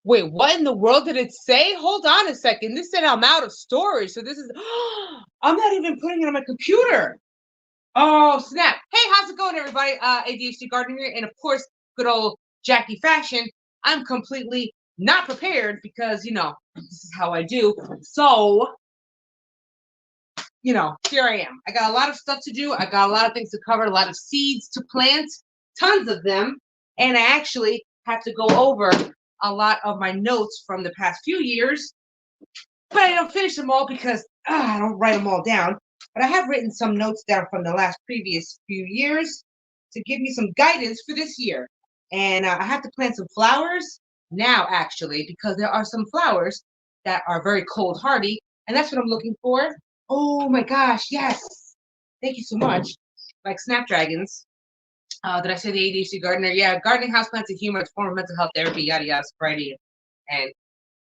Wait, what in the world did it say? Hold on a second. This said I'm out of storage. So this is, I'm not even putting it on my computer. Oh, snap. Hey, how's it going, everybody? ADHD Gardener here. And of course, good old Jackie fashion. I'm completely not prepared because, this is how I do. So, here I am. I got a lot of stuff to do. I got a lot of things to cover, a lot of seeds to plant, tons of them. And I actually have to go over a lot of my notes from the past few years. But I don't finish them all because I don't write them all down. But I have written some notes down from the previous few years to give me some guidance for this year. And I have to plant some flowers now, actually, because there are some flowers that are very cold hardy. And that's what I'm looking for. Oh my gosh, yes. Thank you so much. Like snapdragons. Did I say the ADHD gardener? Yeah, gardening, houseplants, and humor, it's a form of mental health therapy, yada yada, sobriety, and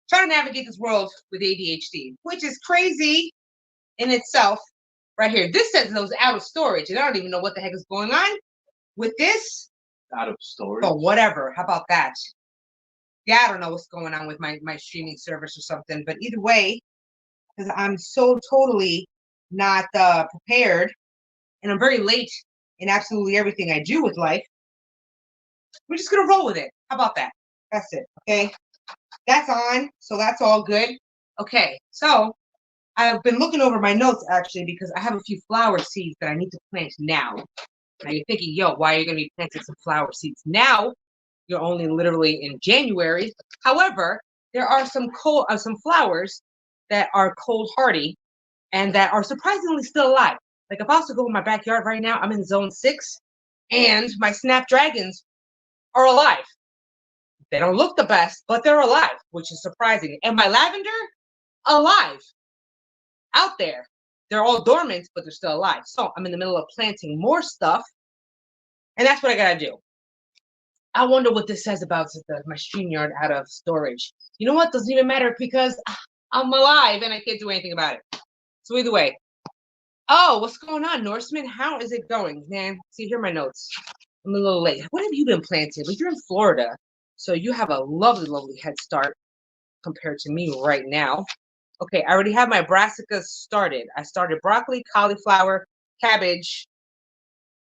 trying to navigate this world with ADHD, which is crazy in itself. Right here, this says it was out of storage, and I don't even know what the heck is going on with this. Out of storage. But whatever. How about that? Yeah, I don't know what's going on with my streaming service or something, but either way, because I'm so totally not prepared, and I'm very late in absolutely everything I do with life. We're just gonna roll with it. How about that? That's it. Okay, that's on, so that's all good. Okay, so I've been looking over my notes actually because I have a few flower seeds that I need to plant now. Now you're thinking, yo, why are you gonna be planting some flower seeds now? You're only literally in January. However, there are some flowers that are cold hardy and that are surprisingly still alive. Like if I was to go in my backyard right now, I'm in zone 6 and my snapdragons are alive. They don't look the best, but they're alive, which is surprising. And my lavender, alive, out there. They're all dormant, but they're still alive. So I'm in the middle of planting more stuff, and that's what I gotta do. I wonder what this says about my StreamYard out of storage. You know what? Doesn't even matter because I'm alive and I can't do anything about it. So either way. Oh, what's going on, Norseman? How is it going, man? See, here are my notes. I'm a little late. What have you been planting? Well, you're in Florida, so you have a lovely, lovely head start compared to me right now. Okay, I already have my brassicas started. I started broccoli, cauliflower, cabbage,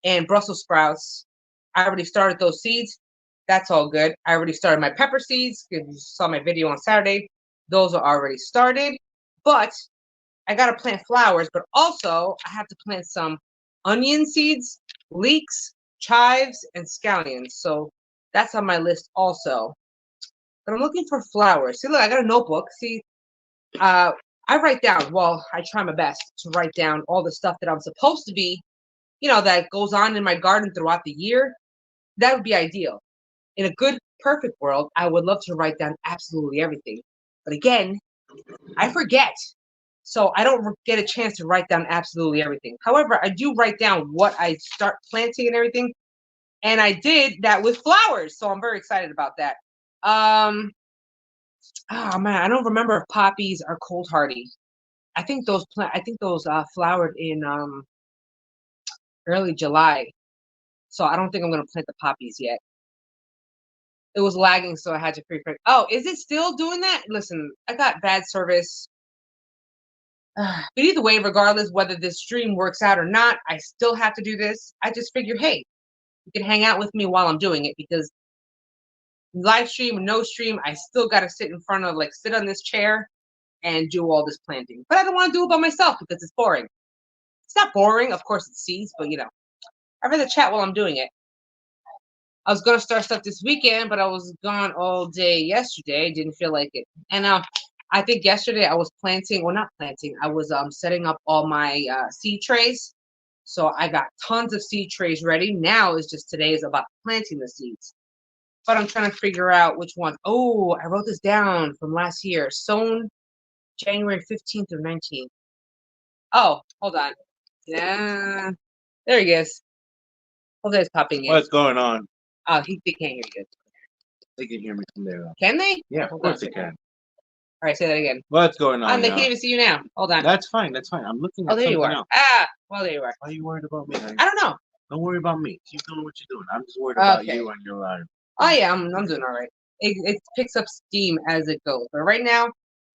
and Brussels sprouts. I already started those seeds. That's all good. I already started my pepper seeds. If you saw my video on Saturday, those are already started. But I got to plant flowers, but also I have to plant some onion seeds, leeks, chives, and scallions. So that's on my list also. But I'm looking for flowers. See, look, I got a notebook. See, I write down, well, I try my best to write down all the stuff that I'm supposed to be, that goes on in my garden throughout the year. That would be ideal. In a good, perfect world, I would love to write down absolutely everything. But again, I forget. So I don't get a chance to write down absolutely everything. However, I do write down what I start planting and everything. And I did that with flowers. So I'm very excited about that. Oh man, I don't remember if poppies are cold hardy. I think those flowered in early July. So I don't think I'm gonna plant the poppies yet. It was lagging, so I had to pre-print. Oh, is it still doing that? Listen, I got bad service. But either way, regardless whether this stream works out or not, I still have to do this. I just figure, hey, you can hang out with me while I'm doing it because live stream or no stream, I still got to sit on this chair and do all this planting. But I don't want to do it by myself because it's boring. It's not boring. Of course, it's seeds, but I'd rather chat while I'm doing it. I was going to start stuff this weekend, but I was gone all day yesterday. Didn't feel like it. And I think yesterday I was I was setting up all my seed trays. So I got tons of seed trays ready. Now today is about planting the seeds. But I'm trying to figure out which one. Oh, I wrote this down from last year. Sown January 15th or 19th. Oh, hold on. Yeah. There he is. Jose is popping in. What's going on? Oh, they can't hear you. They can hear me from there. Can they? Yeah, of course they can. All right, say that again. What's going on? They can't even see you now. Hold on. That's fine. I'm looking at there you are. else. Well, there you are. Why are you worried about me? I don't know. Don't worry about me. Keep doing what you're doing. I'm just worried about you and your life. Oh, yeah, I'm doing all right. it picks up steam as it goes. But right now,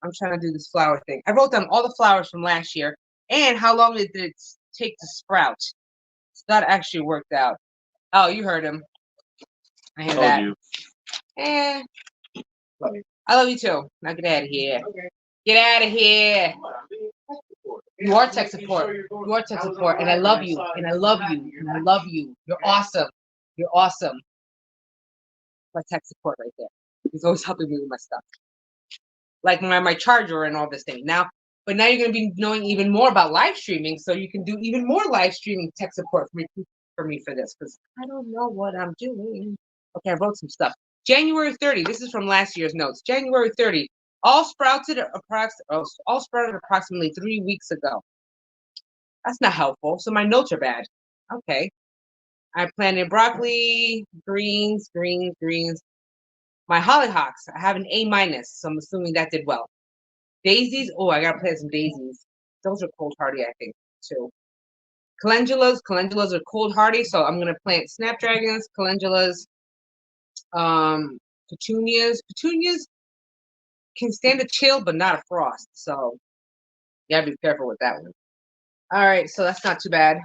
I'm trying to do this flower thing. I wrote down all the flowers from last year and how long did it take to sprout. So that actually worked out. Oh, you heard him. I hear Told that. you. Eh, I love you too. Now get out of here. Okay. Get out of here. You are tech support. You are tech support, and I love you, and I love you, and I love you. You're awesome. You're awesome. My tech support right there. He's always helping me with my stuff, like my charger and all this thing. Now, but now you're gonna be knowing even more about live streaming, so you can do even more live streaming tech support for me for this, because I don't know what I'm doing. Okay, I wrote some stuff. January 30. This is from last year's notes. January 30. All sprouted approximately 3 weeks ago. That's not helpful. So my notes are bad. Okay. I planted broccoli, greens. My hollyhocks, I have an A-, so I'm assuming that did well. Daisies, oh, I gotta plant some daisies. Those are cold hardy, I think, too. Calendulas are cold hardy, so I'm gonna plant snapdragons, calendulas, petunias. Petunias can stand a chill, but not a frost. So you gotta be careful with that one. All right, so that's not too bad.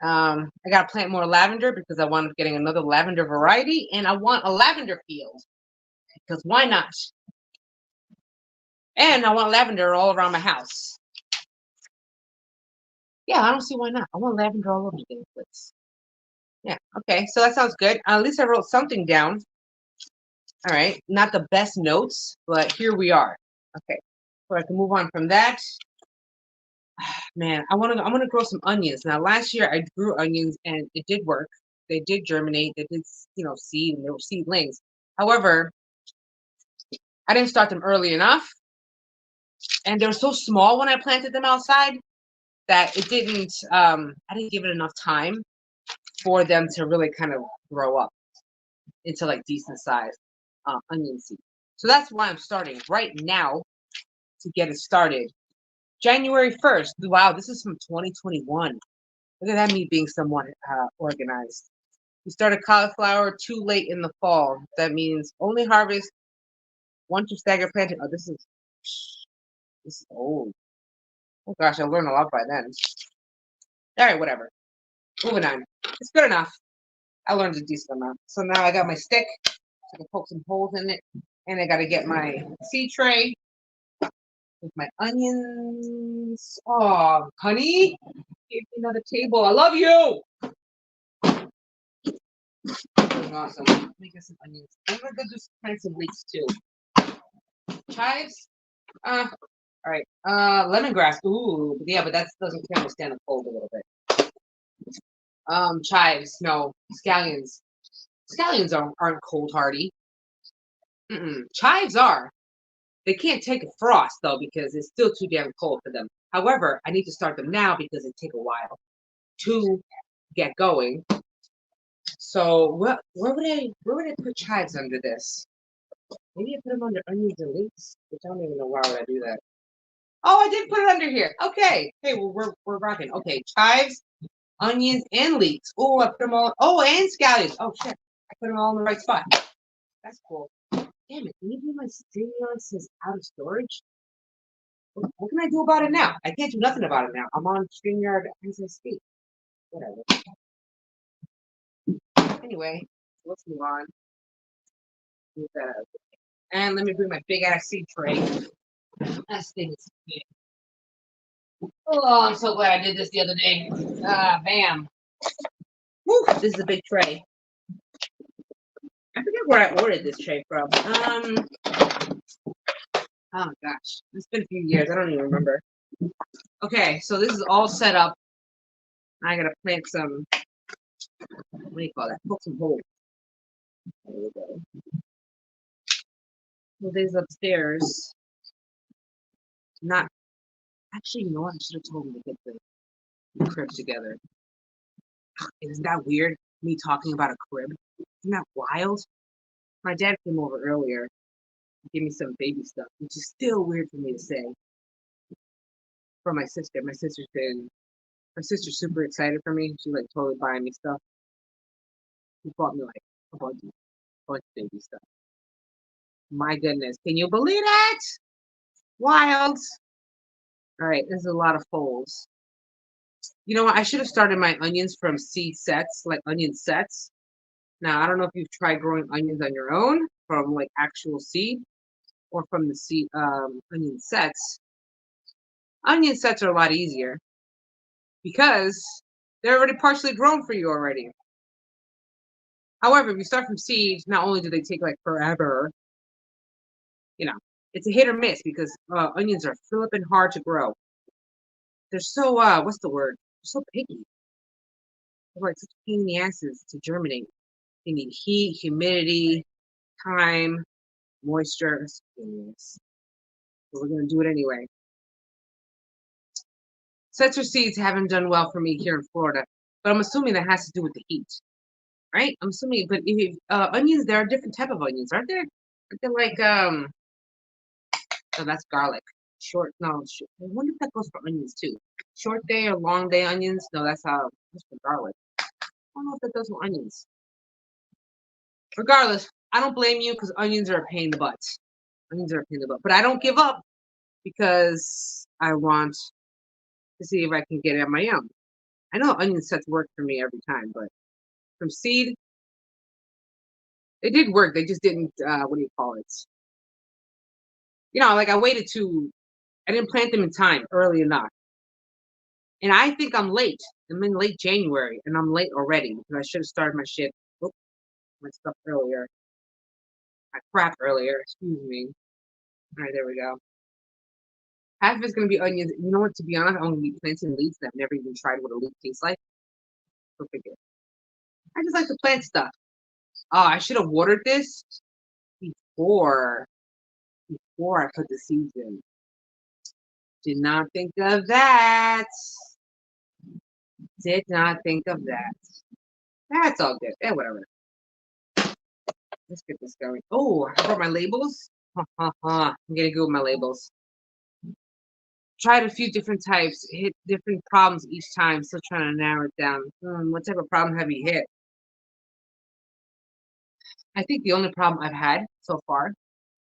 I gotta plant more lavender because I wound up getting another lavender variety, and I want a lavender field because why not? And I want lavender all around my house. Yeah, I don't see why not. I want lavender all over the damn place. Yeah, okay, so that sounds good. At least I wrote something down. All right, not the best notes, but here we are. Okay, so I can move on from that. Man, I'm gonna grow some onions. Now, last year I grew onions and it did work. They did germinate. They did, seed, and they were seedlings. However, I didn't start them early enough, and they were so small when I planted them outside that it didn't. I didn't give it enough time for them to really kind of grow up into like decent size onion seed. So that's why I'm starting right now to get it started. January 1st. Wow, this is from 2021. Look at that, me being somewhat organized. We started cauliflower too late in the fall. That means only harvest once you stagger planting. Oh, this is old. Oh gosh, I learned a lot by then. All right, whatever. Moving on. It's good enough. I learned a decent amount. So now I got my stick. So I can poke some holes in it. And I got to get my seed tray with my onions. Oh, honey, give me another table. I love you. Awesome. Let me get some onions. I'm gonna go do plant some leeks too. Chives. All right. Lemongrass. Ooh, yeah, but that doesn't kind of stand the cold a little bit. Chives. No, scallions. Scallions aren't cold hardy. Chives are. They can't take a frost though because it's still too damn cold for them. However, I need to start them now because it take a while to get going. So where would I put chives under this? Maybe I put them under onions and leeks, which I don't even know why would I do that. Oh, I did put it under here. Okay. Hey, well, we're rocking. Okay, chives, onions, and leeks. Oh, I put them all. Oh, and scallions. Oh shit, I put them all in the right spot. That's cool. Damn it! Maybe my StreamYard says out of storage. What can I do about it now? I can't do nothing about it now. I'm on StreamYard as I speak. Whatever. Anyway, let's move on. Move that out of the way. And let me bring my big ass seed tray. That thing is big. Oh, I'm so glad I did this the other day. Bam. Woo, this is a big tray. I forget where I ordered this tray from. Oh gosh, it's been a few years. I don't even remember. Okay, so this is all set up. I gotta plant some. What do you call that? Poke some holes. There we go. So these upstairs. Not actually, you know what? I should have told him to get the crib together. Isn't that weird? Me talking about a crib. Isn't that wild? My dad came over earlier. Give me some baby stuff, which is still weird for me to say. For my sister. My sister's super excited for me. She's like totally buying me stuff. She bought me like a bunch. bunch of baby stuff. My goodness, can you believe it? Wild. All right, there's a lot of folds. You know what? I should have started my onions from seed sets, like onion sets. Now, I don't know if you've tried growing onions on your own from like actual seed or from the seed onion sets. Onion sets are a lot easier because they're already partially grown for you already. However, if you start from seeds, not only do they take like forever, you know, it's a hit or miss because onions are flipping hard to grow. They're so what's the word? They're so picky. They're like such pain in the asses to germinate. They need heat, humidity, time, moisture. Yes. But we're gonna do it anyway. Sets or seeds haven't done well for me here in Florida, but I'm assuming that has to do with the heat, right? I'm assuming, but if onions, there are different type of onions, aren't there? Aren't they like oh, that's garlic. Short, no, I wonder if that goes for onions too. Short day or long day onions? No, that's for garlic. I don't know if that does for onions. Regardless, I don't blame you because onions are a pain in the butt. Onions are a pain in the butt, but I don't give up because I want to see if I can get it on my own. I know onion sets work for me every time, but from seed, it did work. They just didn't, what do you call it? You know, like I didn't plant them in time early enough. And I think I'm late. I'm in late January and I'm late already because I should have started my shit, my stuff earlier. My crap earlier, excuse me. All right, there we go. Half of it's going to be onions. You know what, to be honest, I'm going to be planting leeks that I've never even tried what a leek tastes like. Go figure. I just like to plant stuff. Oh, I should have watered this before I put the seeds in. Did not think of that. Did not think of that. That's all good. Eh, whatever. Let's get this going. Oh, I brought my labels. I'm gonna go with my labels. Tried a few different types, hit different problems each time. Still trying to narrow it down. What type of problem have you hit? I think the only problem I've had so far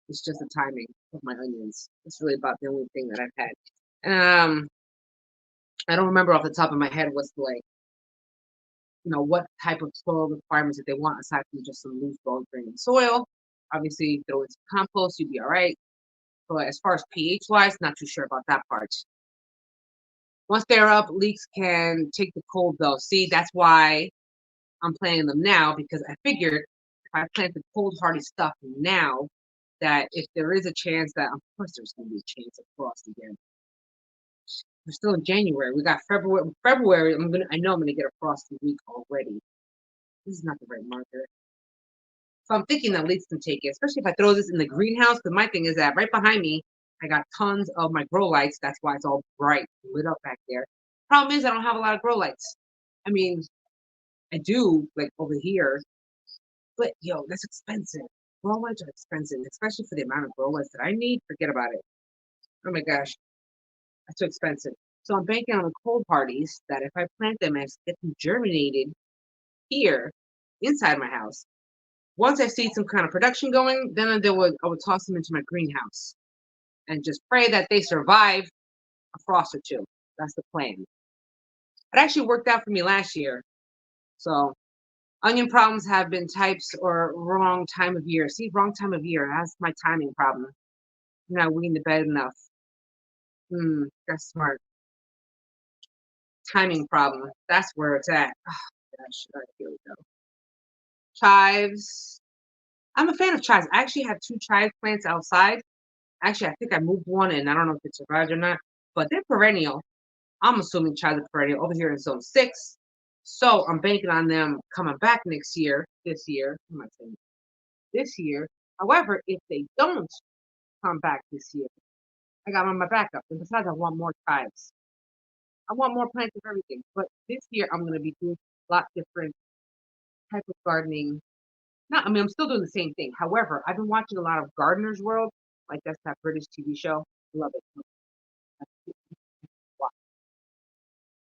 is just the timing of my onions. It's really about the only thing that I've had. I don't remember off the top of my head what's like, what type of soil requirements that they want aside from just some loose bone draining soil. Obviously, throw in some compost, you'd be all right. But as far as pH wise, not too sure about that part. Once they're up, leeks can take the cold though. See, that's why I'm planting them now because I figured if I plant the cold hardy stuff now, that if there is a chance that, of course, there's going to be a chance of frost again. We're still in January. We got February. February. I know I'm gonna get a frosty week already. This is not the right marker. So I'm thinking that leeks can take it, especially if I throw this in the greenhouse. Because my thing is that right behind me, I got tons of my grow lights. That's why it's all bright, lit up back there. Problem is, I don't have a lot of grow lights. I mean, I do like over here, but yo, that's expensive. Grow lights are expensive, especially for the amount of grow lights that I need. Forget about it. Oh my gosh, that's too expensive. So I'm banking on the cold parties that if I plant them and get them germinated here inside my house, once I see some kind of production going, then I would toss them into my greenhouse and just pray that they survive a frost or two. That's the plan. It actually worked out for me last year. So onion problems have been types or wrong time of year. See, wrong time of year. That's my timing problem. I'm not weeding the bed enough. That's smart. Timing problem. That's where it's at. Oh, gosh. All right, here we go. Chives. I'm a fan of chives. I actually have 2 chive plants outside. Actually, I think I moved one and I don't know if it survived or not, but they're perennial. I'm assuming chives are perennial over here in zone 6. So I'm banking on them coming back this year. What am I saying? This year. However, if they don't come back this year, I got them on my backup. And besides, I want more chives. I want more plants of everything. But this year, I'm going to be doing a lot different type of gardening. I'm still doing the same thing. However, I've been watching a lot of Gardener's World, like that's that British TV show. Love it.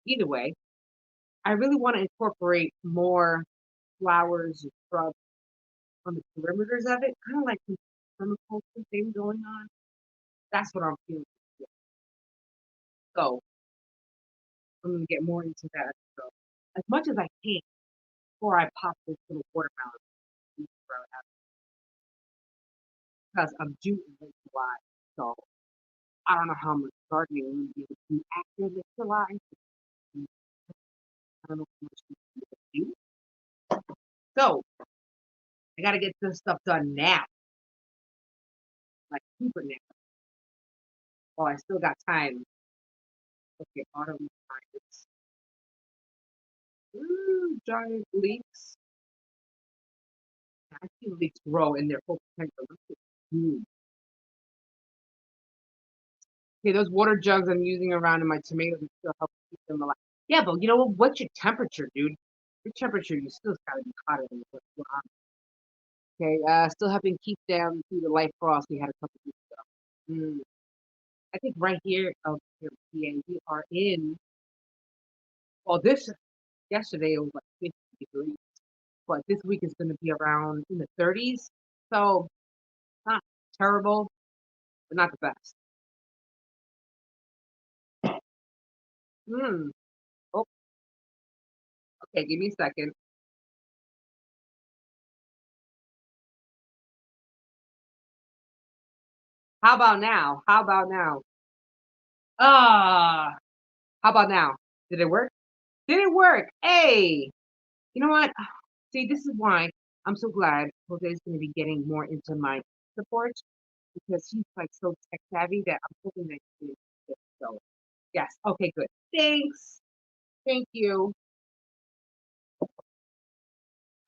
Either way, I really want to incorporate more flowers and shrubs on the perimeters of it, kind of like some permaculture thing going on. That's what I'm feeling. So I'm gonna get more into that. So as much as I can before I pop this little watermelon because I'm due in late July. So I don't know how much gardening I'm gonna be able to do after this July. I don't know how much I'm gonna be able to do. So I gotta get this stuff done now, like super now. While I still got time. Okay, autumn times. Giant leeks. I see leeks grow in their full potential. Mm. Okay, those water jugs I'm using around in my tomatoes still help keep them alive. Yeah, but you know what? What's your temperature, dude? Your temperature, you still gotta be hotter than what's going on. Okay, still helping keep them through the light frost we had a couple weeks ago. I think right here, here, PA, we are in. Well, this yesterday it was like 50 degrees, but this week is going to be around in the 30s. So not terrible, but not the best. Hmm. Oh, okay. Give me a second. How about now? How about now? Ah, how about now? Did it work? Did it work? Hey, you know what? See, this is why I'm so glad Jose is going to be getting more into my support because he's like so tech savvy that I'm hoping that he can get so. Yes. Okay. Good. Thanks. Thank you.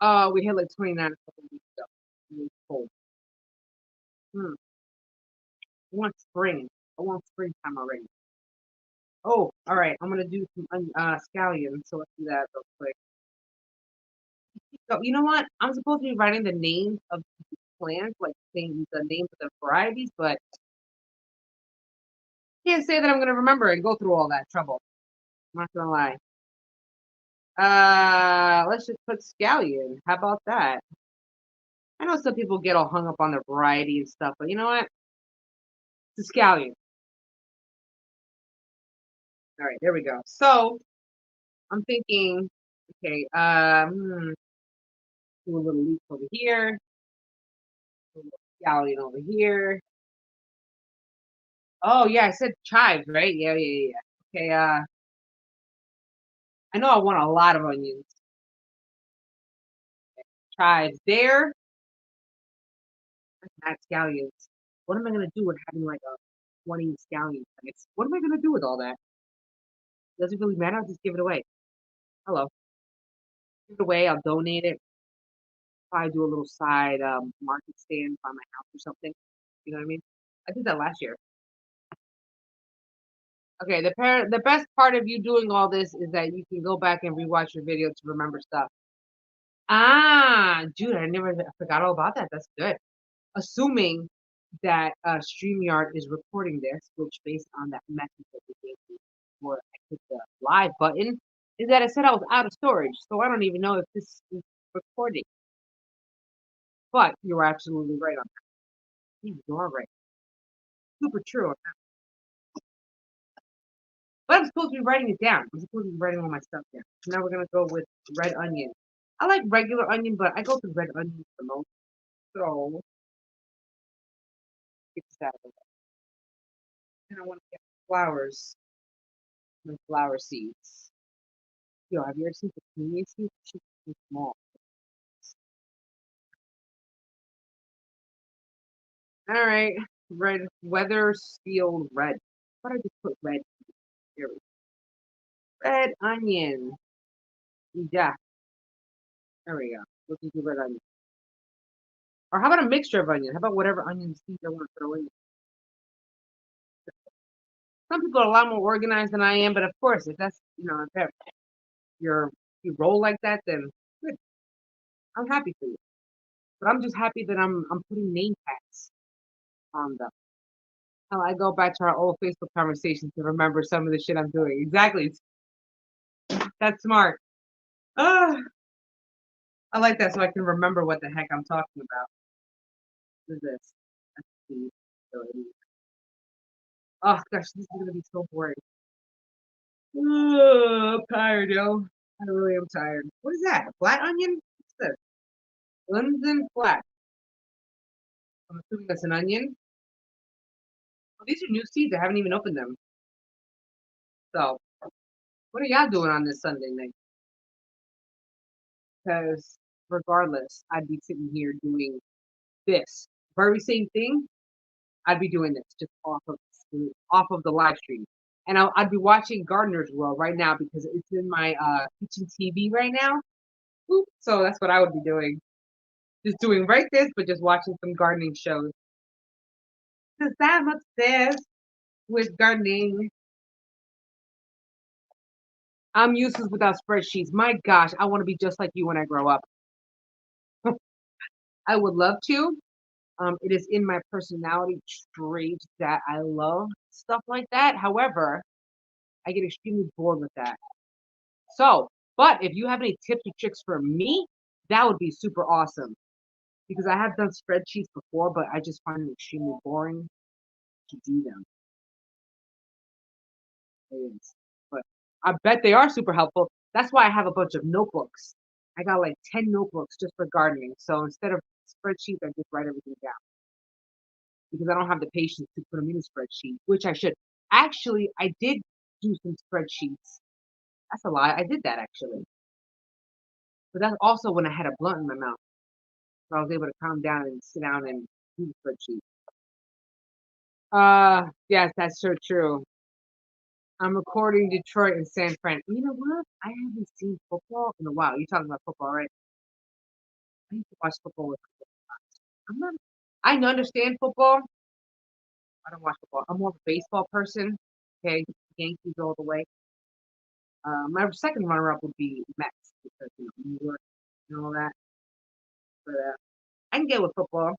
We hit like 29 a couple weeks ago. It was cold. Hmm. I want spring. I want springtime already. Oh, all right. I'm gonna do some scallions. So let's do that real quick. So you know what? I'm supposed to be writing the names of these plants, like saying the names of the varieties, but can't say that I'm gonna remember and go through all that trouble. I'm not gonna lie. Let's just put scallion. How about that? I know some people get all hung up on the variety and stuff, but you know what? It's a scallion. All right, there we go. So I'm thinking, okay, do a little leaf over here, do a little scallion over here. Oh yeah, I said chives, right? Yeah, yeah, yeah. Okay, I know I want a lot of onions. Chives there. Add scallions. What am I gonna do with having like a 20 scallion plants? What am I gonna do with all that? Does it really matter? I'll just give it away. Hello. Give it away, I'll donate it. Probably do a little side market stand by my house or something. You know what I mean? I did that last year. Okay, the best part of you doing all this is that you can go back and rewatch your video to remember stuff. Ah, dude, I forgot all about that. That's good. Assuming that StreamYard is recording this, which based on that message that they gave me before I hit the live button, is that it said I was out of storage. So I don't even know if this is recording. But you're absolutely right on that. Yeah, you are right. Super true on that. But I'm supposed to be writing it down. I'm supposed to be writing all my stuff down. So now we're gonna go with red onion. I like regular onion, but I go to red onion the most. So get this out of the way. And I want to get flowers, my flower seeds. Yo, have you ever seen petunia seeds? She's so small. All right, red weather sealed red. Why did I just put red? Here we go. Red onion. Yeah, there we go. Looking for red onion. Or how about a mixture of onion? How about whatever onion seeds I want to throw in? Some people are a lot more organized than I am, but of course, if that's if you roll like that, then good. I'm happy for you. But I'm just happy that I'm putting name tags on them. I go back to our old Facebook conversations to remember some of the shit I'm doing. Exactly. That's smart. Ah, I like that so I can remember what the heck I'm talking about. What is this? Let's see. Oh gosh, this is gonna be so boring. I'm tired, yo. I really am tired. What is that? A flat onion? What's this? London flat. I'm assuming that's an onion. Oh, these are new seeds. I haven't even opened them. So, what are y'all doing on this Sunday night? Because regardless, I'd be sitting here doing this very same thing. I'd be doing this just off of the live stream, and I'd be watching Gardener's World right now because it's in my kitchen TV right now. Oop, so that's what I would be doing. Just doing right this, but just watching some gardening shows. Because I'm obsessed with gardening. I'm useless without spreadsheets. My gosh, I want to be just like you when I grow up. I would love to. It is in my personality trait that I love stuff like that. However, I get extremely bored with that. So, but if you have any tips or tricks for me, that would be super awesome. Because I have done spreadsheets before, but I just find them extremely boring to do them. It is. But I bet they are super helpful. That's why I have a bunch of notebooks. I got like 10 notebooks just for gardening. So instead of spreadsheets, I just write everything down. Because I don't have the patience to put them in a spreadsheet, which I should. Actually, I did do some spreadsheets. That's a lie. I did that actually. But that's also when I had a blunt in my mouth. So I was able to calm down and sit down and do the spreadsheet. Yes, that's so true. I'm recording Detroit and San Fran. You know what? I haven't seen football in a while. You're talking about football, right? I used to watch football with my I'm not I understand football. I don't watch football. I'm more of a baseball person. Okay, Yankees all the way. My second runner-up would be Mets because New York and all that. But I can get with football.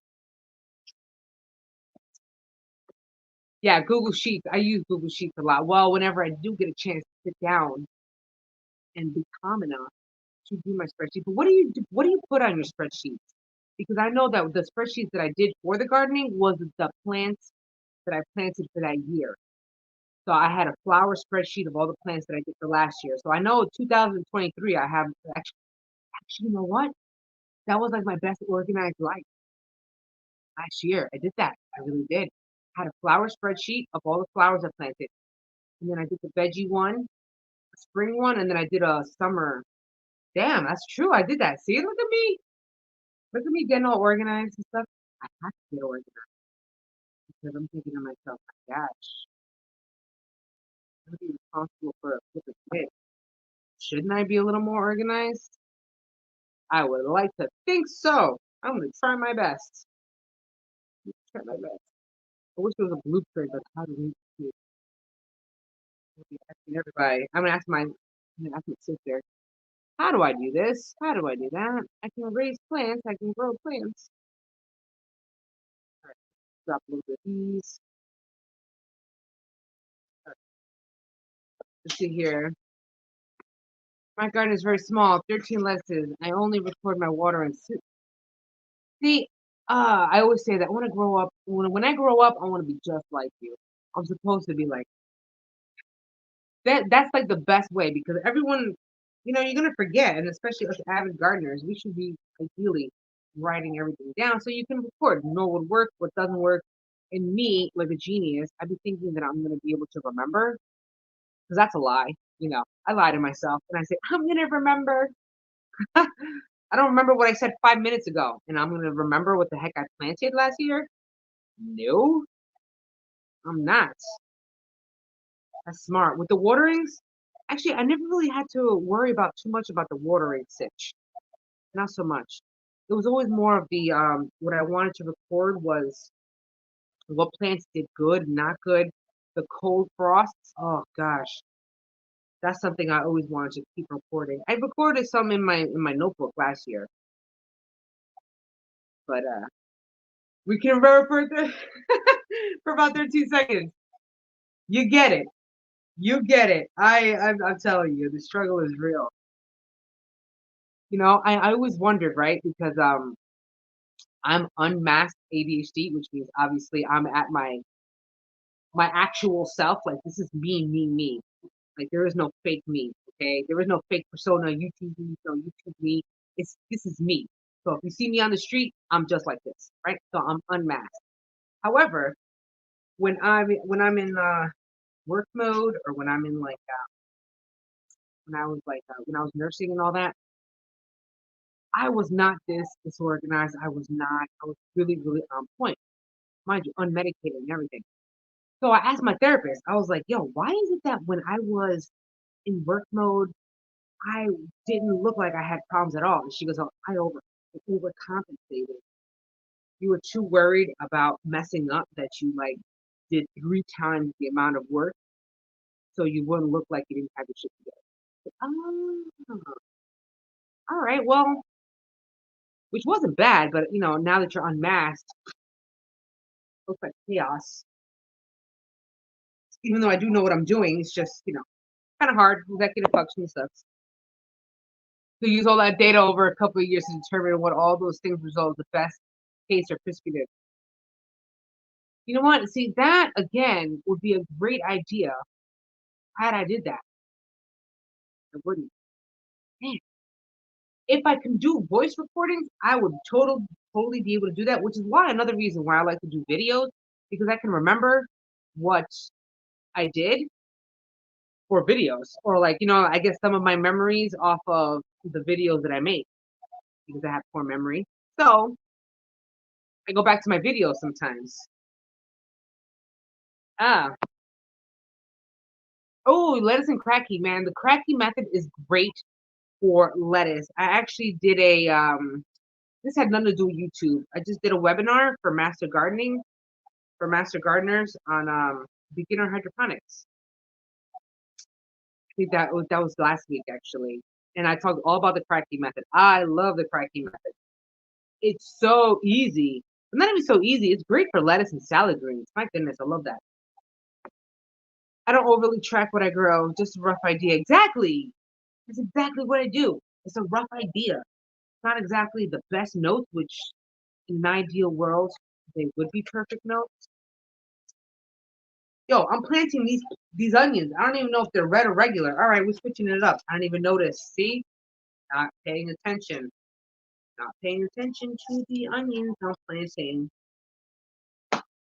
Yeah, Google Sheets. I use Google Sheets a lot. Well, whenever I do get a chance to sit down and be calm enough to do my spreadsheet. But what do you put on your spreadsheets? Because I know that the spreadsheets that I did for the gardening was the plants that I planted for that year. So I had a flower spreadsheet of all the plants that I did for last year. So I know 2023 I have actually, you know what? That was like my best organized life last year. I did that. I really did. I had a flower spreadsheet of all the flowers I planted. And then I did the veggie one, a spring one, and then I did a summer. Damn, that's true. I did that. See, look at me. Look at me getting all organized and stuff. I have to get organized because I'm thinking to myself, my gosh, I'm gonna be responsible for a kid. Shouldn't I be a little more organized? I would like to think so. I'm gonna try my best. Try my best. I wish there was a blueprint, but how do we do it? I'll be asking everybody. I'm gonna ask my sister, how do I do this? How do I do that? I can raise plants, I can grow plants. All right, drop a little bit of these. All right, let's see here. My garden is very small, 13 lettuces. I only record my water and see, I always say that when I grow up, when I grow up, I want to be just like you. I'm supposed to be like that. That's like the best way because everyone, you're gonna forget, and especially us avid gardeners, we should be ideally writing everything down so you can record, know what works, what doesn't work. And me, like a genius, I'd be thinking that I'm gonna be able to remember because that's a lie. I lie to myself and I say I'm gonna remember. I don't remember what I said 5 minutes ago, and I'm gonna remember what the heck I planted last year. No, I'm not. That's smart. With the waterings, actually, I never really had to worry about too much about the watering sitch. Not so much. It was always more of the what I wanted to record was what plants did good, not good, the cold frosts. Oh gosh, that's something I always wanted to keep recording. I recorded some in my notebook last year, but we can remember for about 13 seconds. You get it. You get it. I'm telling you, the struggle is real. I always wondered, right? Because I'm unmasked ADHD, which means obviously I'm at my actual self. Like this is me, me, me. Like there is no fake me. Okay, there is no fake persona. YouTube me, no YouTube me. This is me. So if you see me on the street, I'm just like this, right? So I'm unmasked. However, when I'm in work mode or when I'm in like when I was nursing and all that, I was not this disorganized. I was not. I was really, really on point. Mind you, unmedicated and everything. So I asked my therapist, I was like, yo, why is it that when I was in work mode, I didn't look like I had problems at all? And she goes, oh, I overcompensated. You were too worried about messing up that you like did 3 times the amount of work so you wouldn't look like you didn't have your shit together. Oh, all right. Well, which wasn't bad, but now that you're unmasked, it looks like chaos. Even though I do know what I'm doing, it's just, kind of hard. Executive function sucks. To use all that data over a couple of years to determine what all those things result the best case or prescriptive. You know what? See, that again would be a great idea had I did that. I wouldn't. Man, if I can do voice recordings, I would totally be able to do that, which is why another reason why I like to do videos, because I can remember what I did for videos. Or like, I get some of my memories off of the videos that I make because I have poor memory. So I go back to my videos sometimes. Ah. Oh, lettuce and cracky, man. The cracky method is great for lettuce. I actually did this had nothing to do with YouTube. I just did a webinar for master gardeners on beginner hydroponics. I think that was last week actually. And I talked all about the cracky method. I love the cracky method. It's so easy. Not even so easy. It's great for lettuce and salad greens. My goodness, I love that. I don't overly track what I grow, just a rough idea. Exactly. That's exactly what I do. It's a rough idea. It's not exactly the best notes, which in an ideal world, they would be perfect notes. Yo, I'm planting these onions. I don't even know if they're red or regular. All right, we're switching it up. I don't even notice. See? Not paying attention. Not paying attention to the onions I'm planting.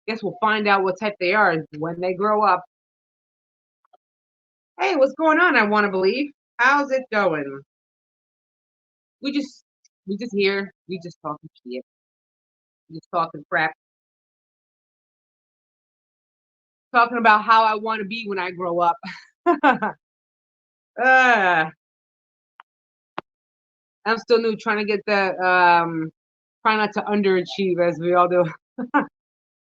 Guess we'll find out what type they are when they grow up. Hey, what's going on? I want to believe. How's it going? We just here. We just talking shit. We just talking crap. Talking about how I want to be when I grow up. I'm still new, trying to get the trying not to underachieve as we all do.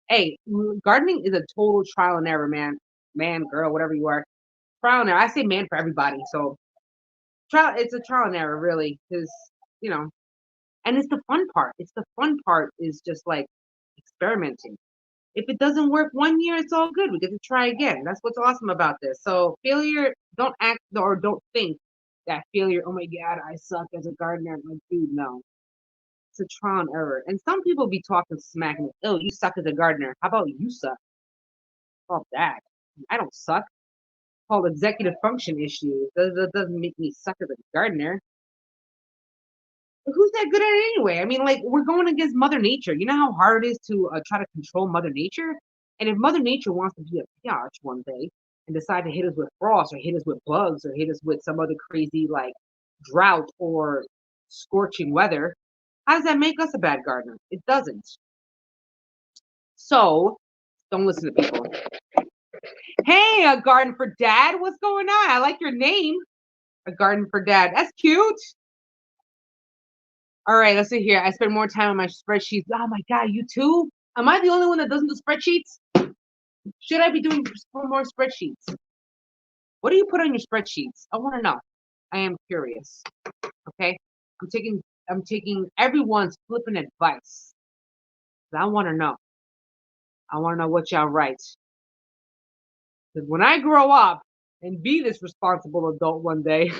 Hey, gardening is a total trial and error, man. Man, girl, whatever you are. Trial and error. I say man for everybody. So it's a trial and error, really, because you know, and it's the fun part. It's the fun part is just like experimenting. If it doesn't work 1 year, it's all good. We get to try again. That's what's awesome about this. So failure, don't act or don't think that failure, oh my God, I suck as a gardener. Like, dude, no. It's a trial and error. And some people be talking smack and, oh, you suck as a gardener. How about you suck? Fuck that. I don't suck. It's called executive function issues. That doesn't make me suck as a gardener. Who's that good at it anyway? I mean, like, we're going against Mother Nature. You know how hard it is to try to control Mother Nature? And if Mother Nature wants to be a biatch one day and decide to hit us with frost or hit us with bugs or hit us with some other crazy, like, drought or scorching weather, how does that make us a bad gardener? It doesn't. So, don't listen to people. Hey, a garden for dad. What's going on? I like your name. A garden for dad. That's cute. All right, let's see here. I spend more time on my spreadsheets. Oh my God, you too? Am I the only one that doesn't do spreadsheets? Should I be doing more spreadsheets? What do you put on your spreadsheets? I want to know. I am curious. Okay, I'm taking everyone's flipping advice. I want to know. I want to know what y'all write. Because when I grow up and be this responsible adult one day,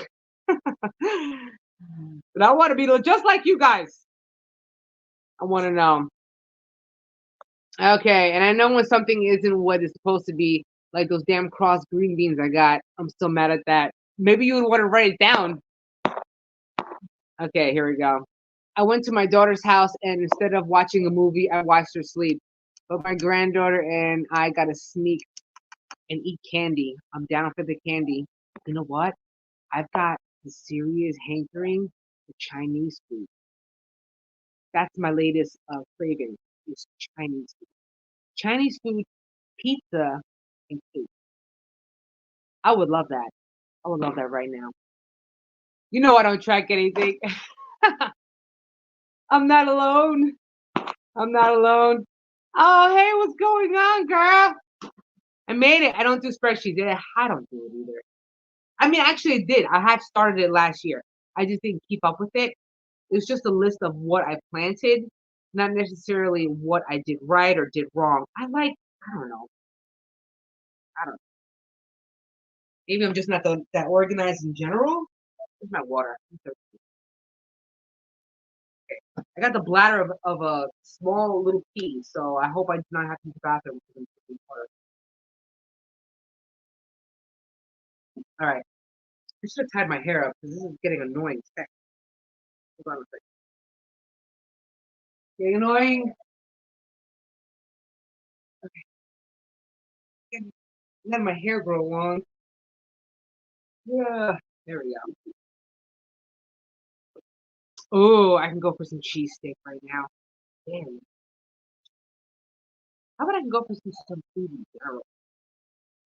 But I want to be just like you guys. I want to know. Okay, and I know when something isn't what it's supposed to be, like those damn cross green beans I got. I'm still mad at that. Maybe you would want to write it down. Okay, here we go. I went to my daughter's house, and instead of watching a movie, I watched her sleep. But my granddaughter and I got to sneak and eat candy. I'm down for the candy. You know what? I've got the serious hankering for Chinese food. That's my latest craving. Is Chinese food. Chinese food, pizza, and cake. I would love that. I would love that right now. You know I don't track anything. I'm not alone. I'm not alone. Oh, hey, what's going on, girl? I made it. I don't do spreadsheets. I don't do it either. I mean, actually, I did. I had started it last year. I just didn't keep up with it. It's just a list of what I planted, not necessarily what I did right or did wrong. I don't know. I don't know. Maybe I'm just not that organized in general. Where's my water? I got the bladder of a small little pea, so I hope I do not have to use the bathroom. All right. I should have tied my hair up because this is getting annoying. Hold on a second. Getting annoying. Okay. Let my hair grow long. Yeah. There we go. Oh, I can go for some cheesesteak right now. Damn. How about I can go for some food in general?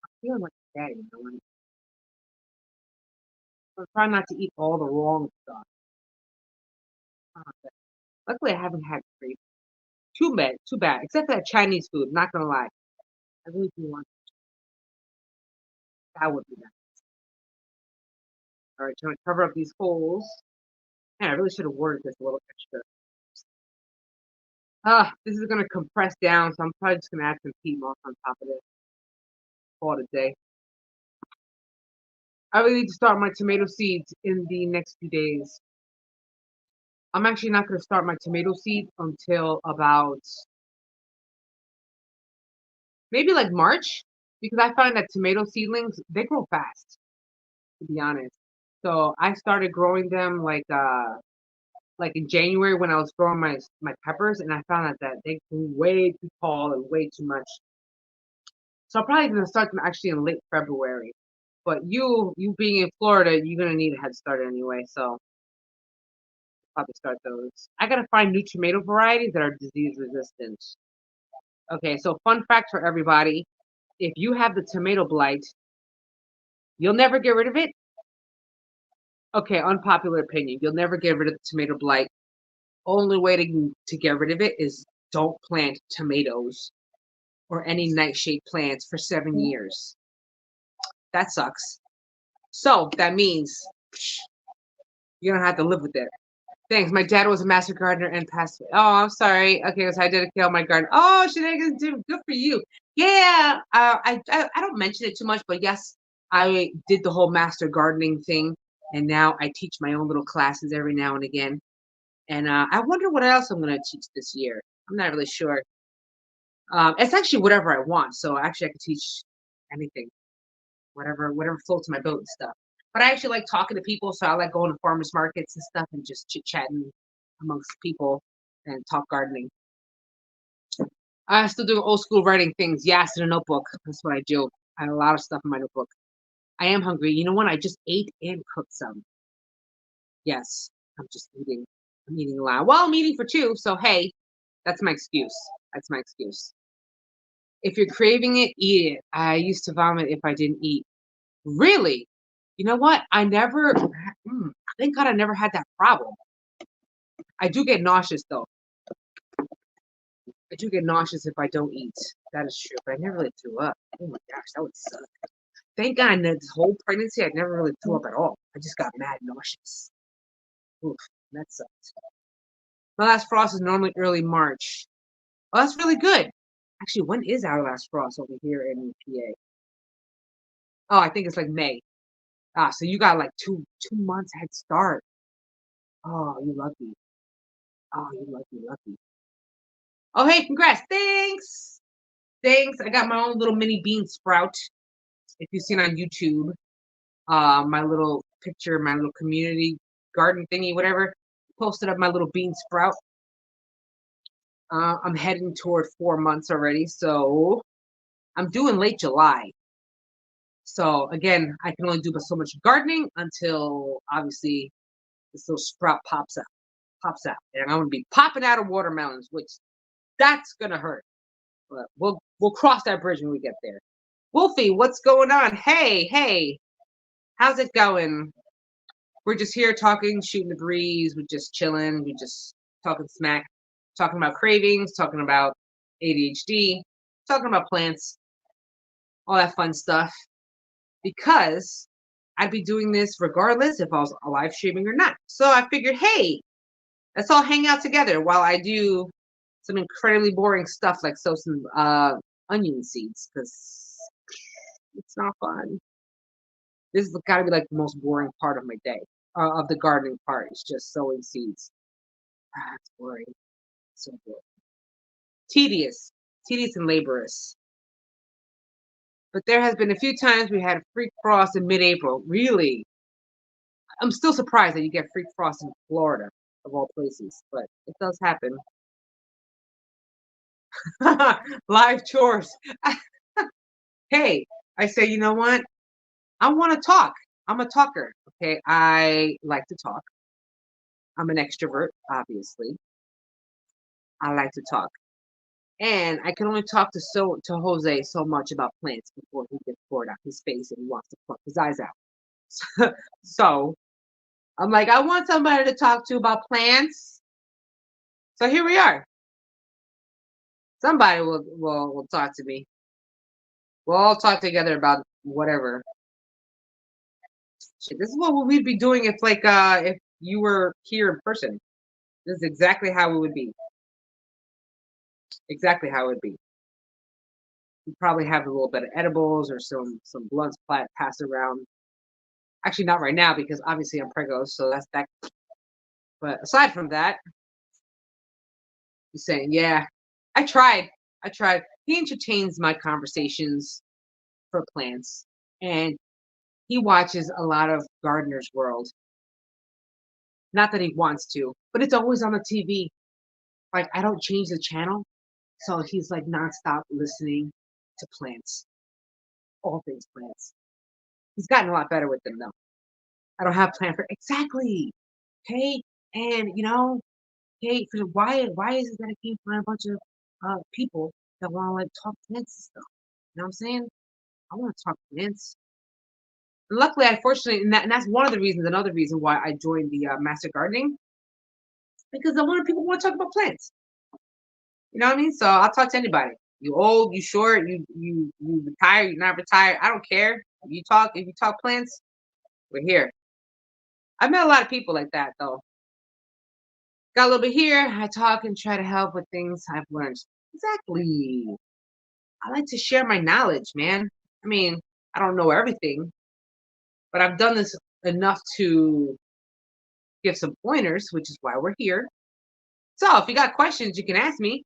I'm feeling like that, you know. I'm trying not to eat all the wrong stuff. Luckily, I haven't had cravings. Too bad, too bad. Except for that Chinese food. Not gonna lie, I really do want that. Would be nice. All right, trying to cover up these holes. Man, I really should have worded this a little extra. This is gonna compress down, so I'm probably just gonna add some peat moss on top of it. Call it a day. I really need to start my tomato seeds in the next few days. I'm actually not gonna start my tomato seeds until about maybe like March, because I find that tomato seedlings they grow fast, to be honest. So I started growing them like in January when I was growing my peppers, and I found out that they grew way too tall and way too much. So I'm probably gonna start them actually in late February. But you being in Florida, you're gonna need a head start anyway. So probably start those. I gotta find new tomato varieties that are disease resistant. Okay, so fun fact for everybody: if you have the tomato blight, you'll never get rid of it. Okay, unpopular opinion: you'll never get rid of the tomato blight. Only way to get rid of it is don't plant tomatoes or any nightshade plants for 7 years. That sucks. So that means you're gonna have to live with it. Thanks. My dad was a master gardener and passed away. Oh, I'm sorry. Okay, so I dedicate all my garden. Oh, shenanigans, dude. Good for you. Yeah, I don't mention it too much, but yes, I did the whole master gardening thing, and now I teach my own little classes every now and again. And I wonder what else I'm gonna teach this year. I'm not really sure. It's actually whatever I want. So actually, I could teach anything, whatever floats my boat and stuff. But I actually like talking to people, so I like going to farmers markets and stuff and just chit chatting amongst people and talk gardening. I still do old school writing things. Yes, in a notebook. That's what I do. I have a lot of stuff in my notebook. I am hungry. You know what? I just ate and cooked some. Yes, I'm just eating. I'm eating a lot. Well, I'm eating for two, so hey, that's my excuse. That's my excuse. If you're craving it, eat it. I used to vomit if I didn't eat. Really? You know what? Thank God I never had that problem. I do get nauseous though. I do get nauseous if I don't eat. That is true, but I never really threw up. Oh my gosh, that would suck. Thank God, this whole pregnancy, I never really threw up at all. I just got mad nauseous. Oof, that sucked. My last frost is normally early March. Oh, that's really good. Actually, when is our last frost over here in PA? Oh, I think it's like May. So you got like two months head start. Oh, you lucky. Oh, you lucky. Oh, hey, congrats. Thanks. Thanks. I got my own little mini bean sprout. If you've seen on YouTube, my little picture, my little community garden thingy, whatever, posted up my little bean sprout. I'm heading toward 4 months already, so I'm due in late July. So again, I can only do but so much gardening until obviously this little sprout pops out, and I'm gonna be popping out of watermelons, which that's gonna hurt. But we'll cross that bridge when we get there. Wolfie, what's going on? Hey, how's it going? We're just here talking, shooting the breeze. We're just chilling. We're just talking smack, talking about cravings, talking about ADHD, talking about plants, all that fun stuff. Because I'd be doing this regardless if I was live streaming or not. So I figured, hey, let's all hang out together while I do some incredibly boring stuff like sow some onion seeds because it's not fun. This has got to be like the most boring part of my day, of the gardening part. It's just sowing seeds. It's boring. So boring. Tedious and laborious. But there has been a few times we had a freak frost in mid-April. Really, I'm still surprised that you get freak frost in Florida, of all places, but it does happen. Live chores. Hey, I say, you know what? I want to talk. I'm a talker. Okay, I like to talk. I'm an extrovert, obviously. I like to talk. And I can only talk to Jose so much about plants before he gets bored out his face and he wants to pluck his eyes out. So I'm like, I want somebody to talk to about plants. So here we are. Somebody will talk to me. We'll all talk together about whatever. Shit, this is what we'd be doing if you were here in person. This is exactly how it would be. Exactly how it would be. We'd probably have a little bit of edibles or some blunts passed around. Actually, not right now because obviously I'm preggo, so that's that. But aside from that, he's saying, yeah, I tried. He entertains my conversations for plants, and he watches a lot of Gardener's World. Not that he wants to, but it's always on the TV. Like I don't change the channel, so he's like nonstop listening to plants, all things plants. He's gotten a lot better with them though. I don't have plan for exactly. Okay, and hey, why is it that I can't find a bunch of people that want to like talk plants and stuff? You know what I'm saying? I want to talk plants. And luckily, I fortunately, and that's one of the reasons. Another reason why I joined the Master Gardening because I wanted people who want to talk about plants. You know what I mean? So I'll talk to anybody. You old, you short, you retired, you're not retired. I don't care. If you talk plants, we're here. I've met a lot of people like that though. Got a little bit here. I talk and try to help with things I've learned. Exactly. I like to share my knowledge, man. I mean, I don't know everything, but I've done this enough to give some pointers, which is why we're here. So if you got questions, you can ask me.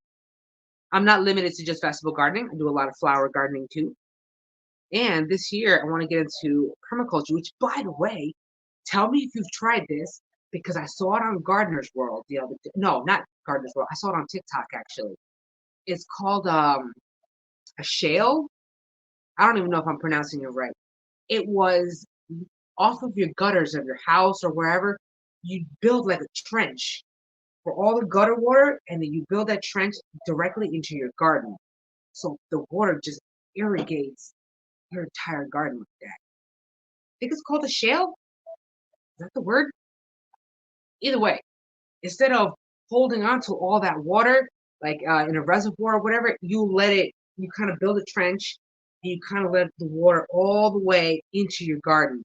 I'm not limited to just vegetable gardening. I do a lot of flower gardening too. And this year, I want to get into permaculture, which, by the way, tell me if you've tried this because I saw it on Gardener's World the other day. No, not Gardener's World. I saw it on TikTok actually. It's called a shale. I don't even know if I'm pronouncing it right. It was off of your gutters of your house or wherever. You build like a trench for all the gutter water, and then you build that trench directly into your garden. So the water just irrigates your entire garden like that. I think it's called a shale. Is that the word? Either way, instead of holding on to all that water, like in a reservoir or whatever, you kind of build a trench and you kind of let the water all the way into your garden.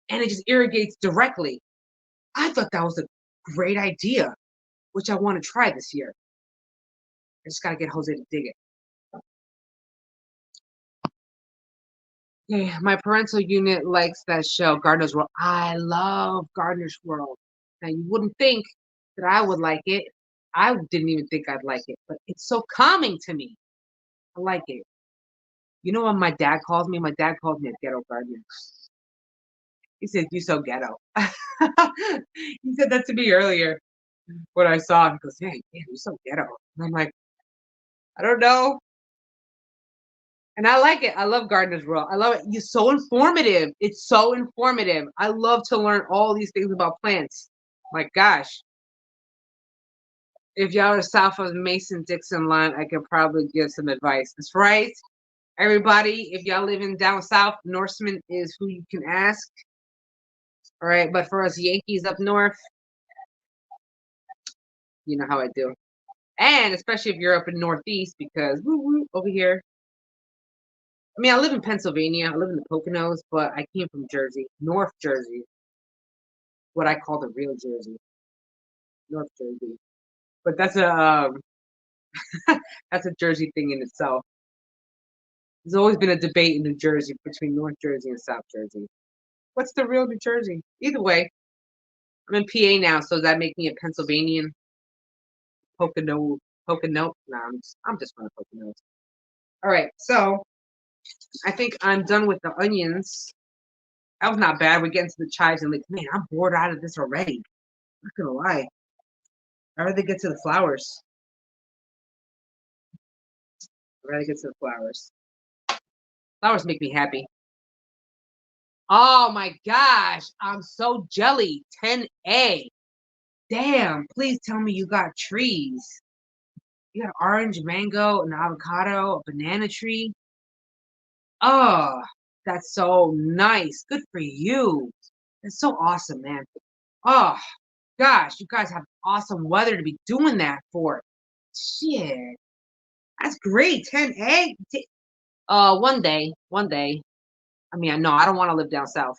And it just irrigates directly. I thought that was a great idea, which I want to try this year. I just got to get Jose to dig it. Okay, my parental unit likes that show, Gardener's World. I love Gardener's World. Now you wouldn't think that I would like it. I didn't even think I'd like it, but it's so calming to me. I like it. You know what my dad calls me? My dad calls me a ghetto gardener. He says, "You so ghetto." He said that to me earlier when I saw him. He goes, "Hey, man, you're so ghetto." And I'm like, I don't know. And I like it. I love Gardener's World. I love it. It's so informative. It's so informative. I love to learn all these things about plants. My gosh. If y'all are south of the Mason-Dixon line, I could probably give some advice. That's right. Everybody, if y'all living down south, Norseman is who you can ask. All right. But for us Yankees up north, you know how I do. And especially if you're up in Northeast, because over here. I mean, I live in Pennsylvania. I live in the Poconos, but I came from Jersey, North Jersey, what I call the real Jersey, North Jersey. But that's a that's a Jersey thing in itself. There's always been a debate in New Jersey between North Jersey and South Jersey. What's the real New Jersey? Either way, I'm in PA now, so does that make me a Pennsylvanian? Pocono, Pocono? Nah, I'm just from the Poconos. All right, so I think I'm done with the onions. That was not bad. We're getting to the chives and like, man, I'm bored out of this already. Not gonna lie. I'd rather get to the flowers. I'd rather get to the flowers. Flowers make me happy. Oh my gosh, I'm so jelly. 10A. Damn, please tell me you got trees. You got orange, mango, an avocado, a banana tree. Oh, that's so nice. Good for you. That's so awesome, man. Oh, gosh, you guys have awesome weather to be doing that for. Shit. That's great. 10A. One day. I mean, no, I don't want to live down south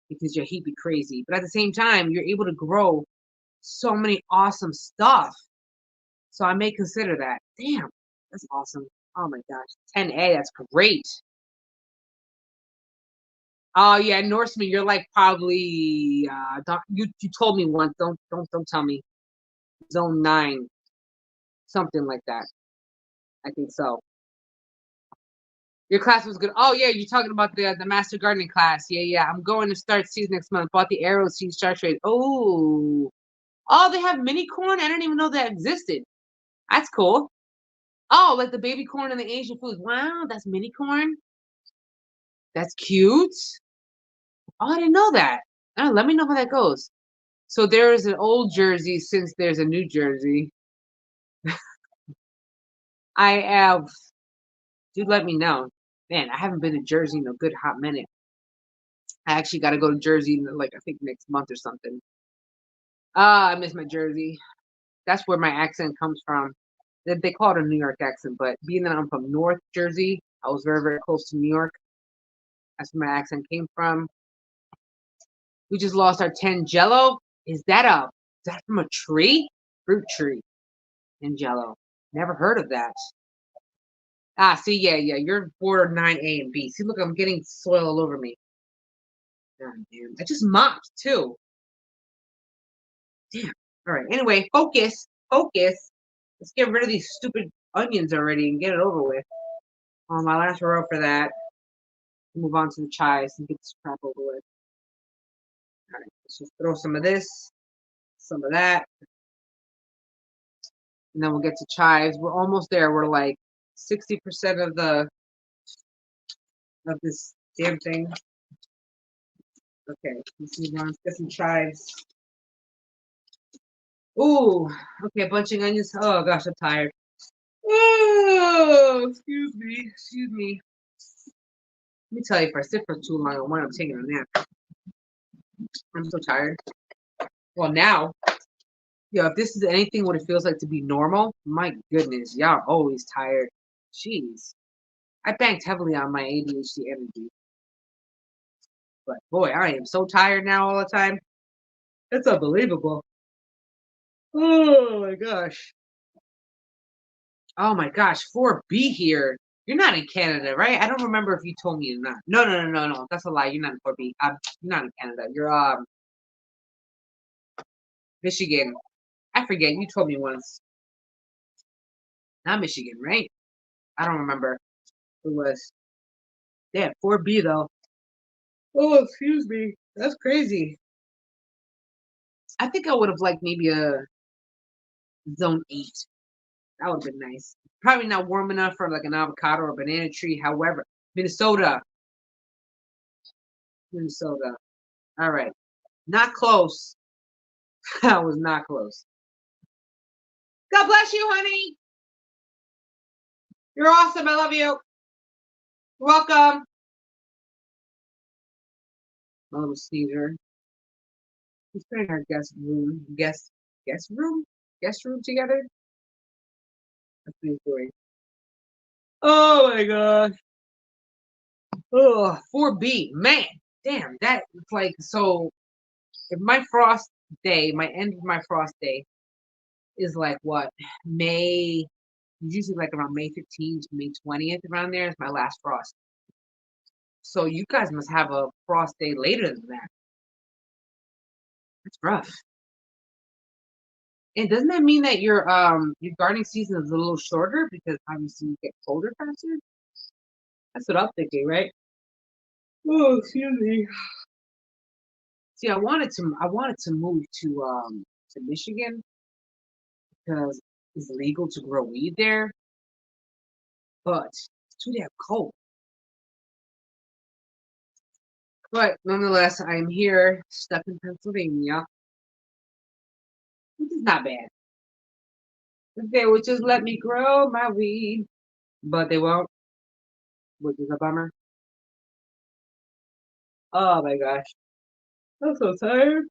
because your heat be crazy. But at the same time, you're able to grow so many awesome stuff. So I may consider that. Damn, that's awesome. Oh my gosh. 10A, that's great. Oh yeah, Norseman, you're like probably you told me once, don't tell me. Zone 9, something like that. I think so. Your class was good. Oh yeah, you're talking about the master gardening class. Yeah. I'm going to start seeds next month. Bought the arrow seed start trade. Oh, they have mini corn. I didn't even know that existed. That's cool. Oh, like the baby corn and the Asian foods. Wow, that's mini corn. That's cute. Oh, I didn't know that. Let me know how that goes. So there is an old Jersey since there's a New Jersey. I have. Dude, let me know. Man, I haven't been to Jersey in a good hot minute. I actually got to go to Jersey in like I think next month or something. I miss my Jersey. That's where my accent comes from. They call it a New York accent, but being that I'm from North Jersey, I was very, very close to New York. That's where my accent came from. We just lost our 10 Jello. Is that from a tree? Fruit tree in Jello. Never heard of that. See, yeah. You're border 9A and B. See, look, I'm getting soil all over me. God damn. I just mopped too. Damn. All right. Anyway, focus. Let's get rid of these stupid onions already and get it over with. On my last row for that. Move on to the chives and get this crap over with. All right. Let's just throw some of this, some of that. And then we'll get to chives. We're almost there. We're like 60% of this damn thing. Okay, let's move on. Let's get some chives. Ooh, okay, bunching onions. Oh gosh, I'm tired. Oh, excuse me. Let me tell you, if I sit for too long, I wind up taking a nap. I'm so tired. Well, now, if this is anything what it feels like to be normal, my goodness, y'all are always tired. Jeez. I banked heavily on my ADHD energy. But boy, I am so tired now all the time. It's unbelievable. Oh my gosh. Oh my gosh, 4B here. You're not in Canada, right? I don't remember if you told me or not. No. That's a lie. You're not in 4B. You're not in Canada. You're Michigan. I forget. You told me once. Not Michigan, right? I don't remember who it was. They had 4B though. Oh, excuse me. That's crazy. I think I would have liked maybe a zone 8. That would have been nice. Probably not warm enough for like an avocado or a banana tree. However, Minnesota. Minnesota. All right. Not close. That was not close. God bless you, honey. You're awesome. I love you. You're welcome. My little sneezer. He's putting our guest room together. That's what he's doing. Oh my gosh. Oh, 4B. Man, damn, that it's like so if my frost day, my end of my frost day is like what? May usually like around May 15th, May 20th, around there is my last frost. So you guys must have a frost day later than that. That's rough. And doesn't that mean that your gardening season is a little shorter because obviously you get colder faster? That's what I'm thinking, right? Oh, excuse me. See, I wanted to move to Michigan because it's legal to grow weed there, but it's too damn cold. But nonetheless, I'm here, stuck in Pennsylvania, which is not bad. If they would just let me grow my weed, but they won't, which is a bummer. Oh my gosh. I'm so tired.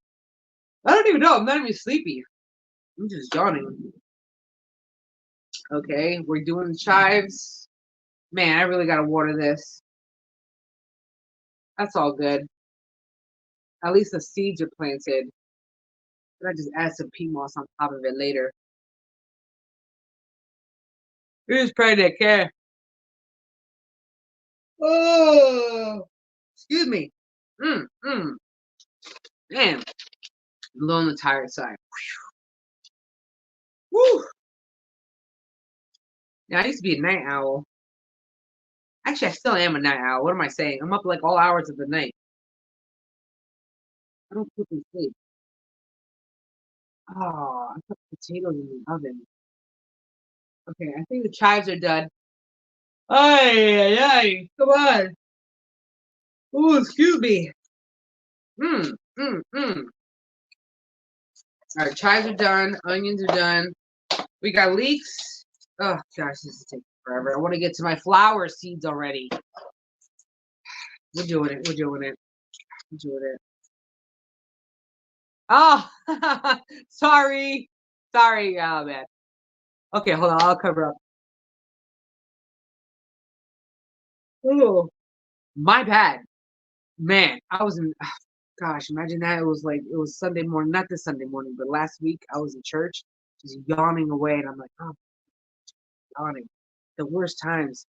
I don't even know. I'm not even sleepy. I'm just yawning. Okay, we're doing chives. Man, I really gotta water this. That's all good. At least the seeds are planted. But I just add some peat moss on top of it later. Who's pregnant? Care? Oh, excuse me. Man, I'm a little on the tired side. Woo! Now I used to be a night owl. Actually, I still am a night owl. What am I saying? I'm up like all hours of the night. I don't cook and sleep. Oh, I put potatoes in the oven. Okay, I think the chives are done. Ay, ay, ay. Come on. Oh, excuse me. All right, chives are done. Onions are done. We got leeks. Oh, gosh, this is taking forever. I want to get to my flower seeds already. We're doing it. We're doing it. We're doing it. Oh, sorry. Sorry. Oh, man. Okay, hold on. I'll cover up. Oh, my bad. Man, I was in, gosh, imagine that. It was Sunday morning, not this Sunday morning, but last week I was in church, just yawning away. And I'm like, oh, yawning. The worst times.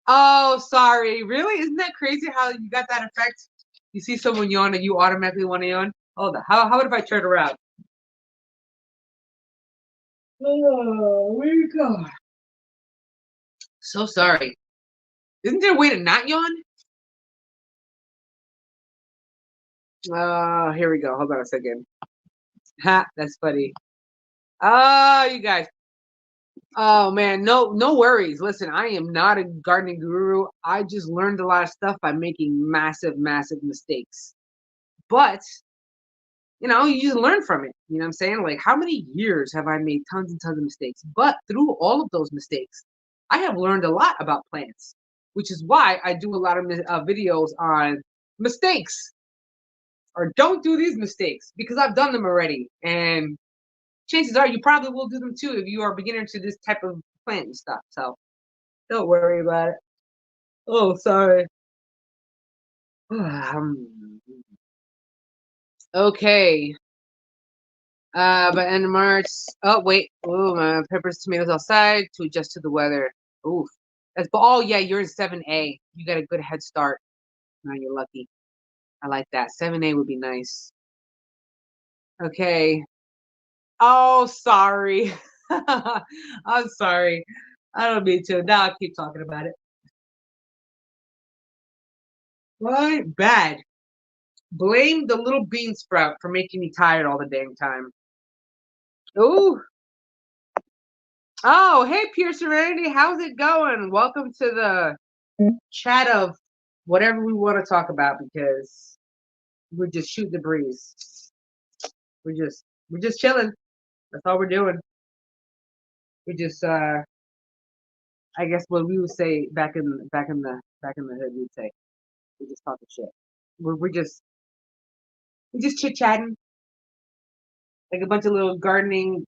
Oh, sorry. Really? Isn't that crazy how you got that effect? You see someone yawn and you automatically want to yawn? Hold on. How about if I turn around? Oh, where you go? So sorry. Isn't there a way to not yawn? Here we go. Hold on a second. Ha, that's funny. Oh, you guys. Oh man, no worries. Listen, I am not a gardening guru. I just learned a lot of stuff by making massive mistakes. But you learn from it. You know what I'm saying? Like, how many years have I made tons and tons of mistakes? But through all of those mistakes, I have learned a lot about plants, which is why I do a lot of videos on mistakes or don't do these mistakes because I've done them already. And chances are you probably will do them too if you are a beginner to this type of plant and stuff. So don't worry about it. Oh, sorry. Okay. By end of March. Oh wait. Oh, my peppers, tomatoes outside to adjust to the weather. Oof. Oh yeah, you're in 7A. You got a good head start. Now you're lucky. I like that. 7A would be nice. Okay. Oh, sorry. I'm sorry. I don't mean to. Now I'll keep talking about it. Right? Bad. Blame the little bean sprout for making me tired all the dang time. Ooh. Oh, hey, Pure Serenity. How's it going? Welcome to the chat of whatever we want to talk about because we're just shooting the breeze. We're just chilling. That's all we're doing. We just I guess what we would say back in the hood we'd say we just talking shit. We're just chit chatting like a bunch of little gardening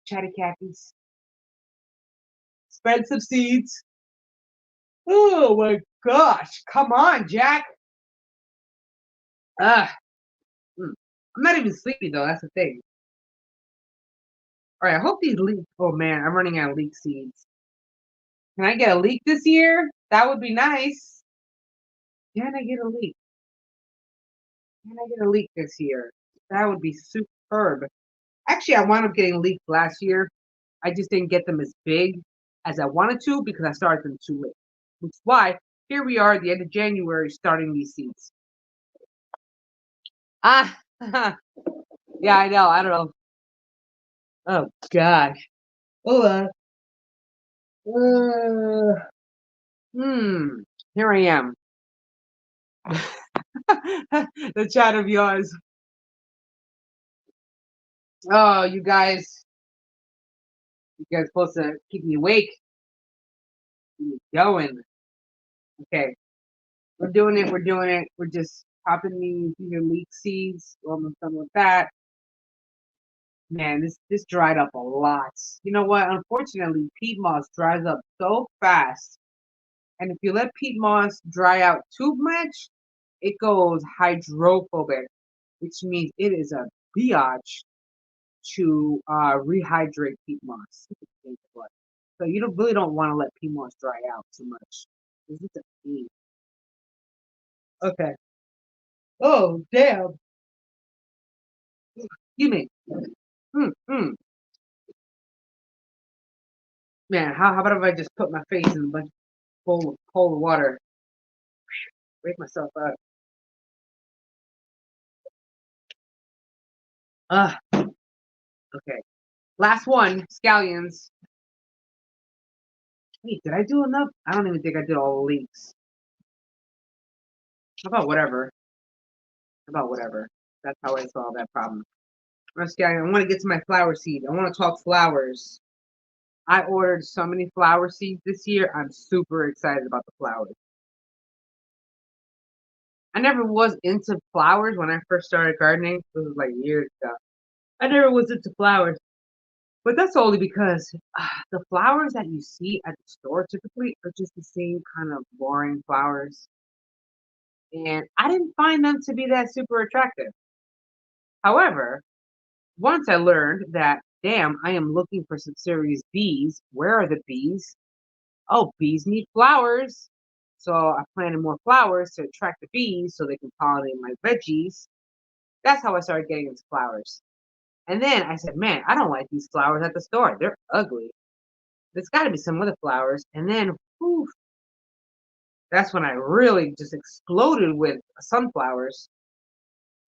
chatty Cathy's. Spread some seeds. Oh my gosh. Come on, Jack. Ah. I'm not even sleepy though, that's the thing. Alright, I hope these leek. Oh man, I'm running out of leek seeds. Can I get a leek this year? That would be nice. Can I get a leek? Can I get a leek this year? That would be superb. Actually, I wound up getting leeks last year. I just didn't get them as big as I wanted to because I started them too late. Which is why here we are at the end of January starting these seeds. Ah, yeah, I know. I don't know. Oh gosh. Hold on. Here I am. The chat of yours. Oh, you guys supposed to keep me awake. Keep me going. Okay. We're doing it. We're doing it. We're just popping these leek seeds. Almost done with that. Man, this dried up a lot. You know what? Unfortunately, peat moss dries up so fast. And if you let peat moss dry out too much, it goes hydrophobic, which means it is a biatch to rehydrate peat moss. So you really don't want to let peat moss dry out too much. This is a pain. Okay. Oh, damn. Excuse me. Man, how about if I just put my face in a bunch of cold water? Wake myself up. Okay. Last one, scallions. Wait, did I do enough? I don't even think I did all the leeks. How about whatever? That's how I solve that problem. Scallion, I want to get to my flower seed. I want to talk flowers. I ordered so many flower seeds this year. I'm super excited about the flowers. I never was into flowers when I first started gardening. This was like years ago. I never was into flowers. But that's only because the flowers that you see at the store typically are just the same kind of boring flowers. And I didn't find them to be that super attractive. However, once I learned that, damn, I am looking for some serious bees. Where are the bees? Oh, bees need flowers. So I planted more flowers to attract the bees so they can pollinate my veggies. That's how I started getting into flowers. And then I said, man, I don't like these flowers at the store. They're ugly. There's got to be some other flowers. And then, whew, that's when I really just exploded with sunflowers.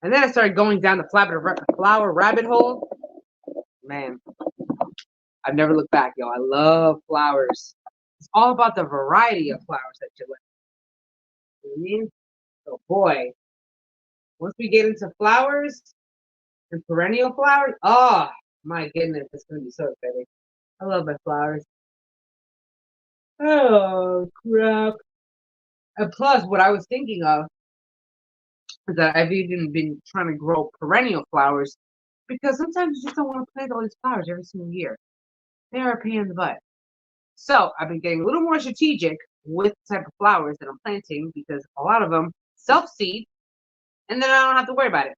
And then I started going down the flower rabbit hole. Man, I've never looked back, yo. I love flowers. It's all about the variety of flowers that you like. You know what I mean? So, boy, once we get into flowers and perennial flowers, oh, my goodness, it's going to be so exciting. I love my flowers. Oh, crap. And plus, what I was thinking of is that I've even been trying to grow perennial flowers because sometimes you just don't want to plant all these flowers every single year. They are a pain in the butt. So I've been getting a little more strategic with the type of flowers that I'm planting because a lot of them self-seed and then I don't have to worry about it.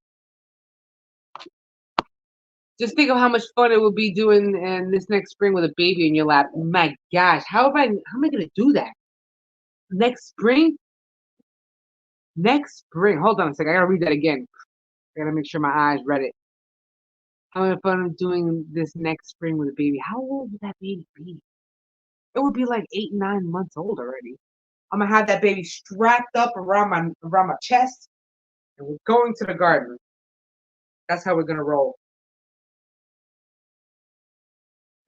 Just think of how much fun it would be doing this next spring with a baby in your lap. My gosh, how am I gonna do that? Next spring? Hold on a second. I gotta read that again. I gotta make sure my eyes read it. if I'm doing this next spring with a baby, how old would that baby be? It would be like 8, 9 months old already. I'm gonna have that baby strapped up around my chest, and we're going to the garden. That's how we're gonna roll.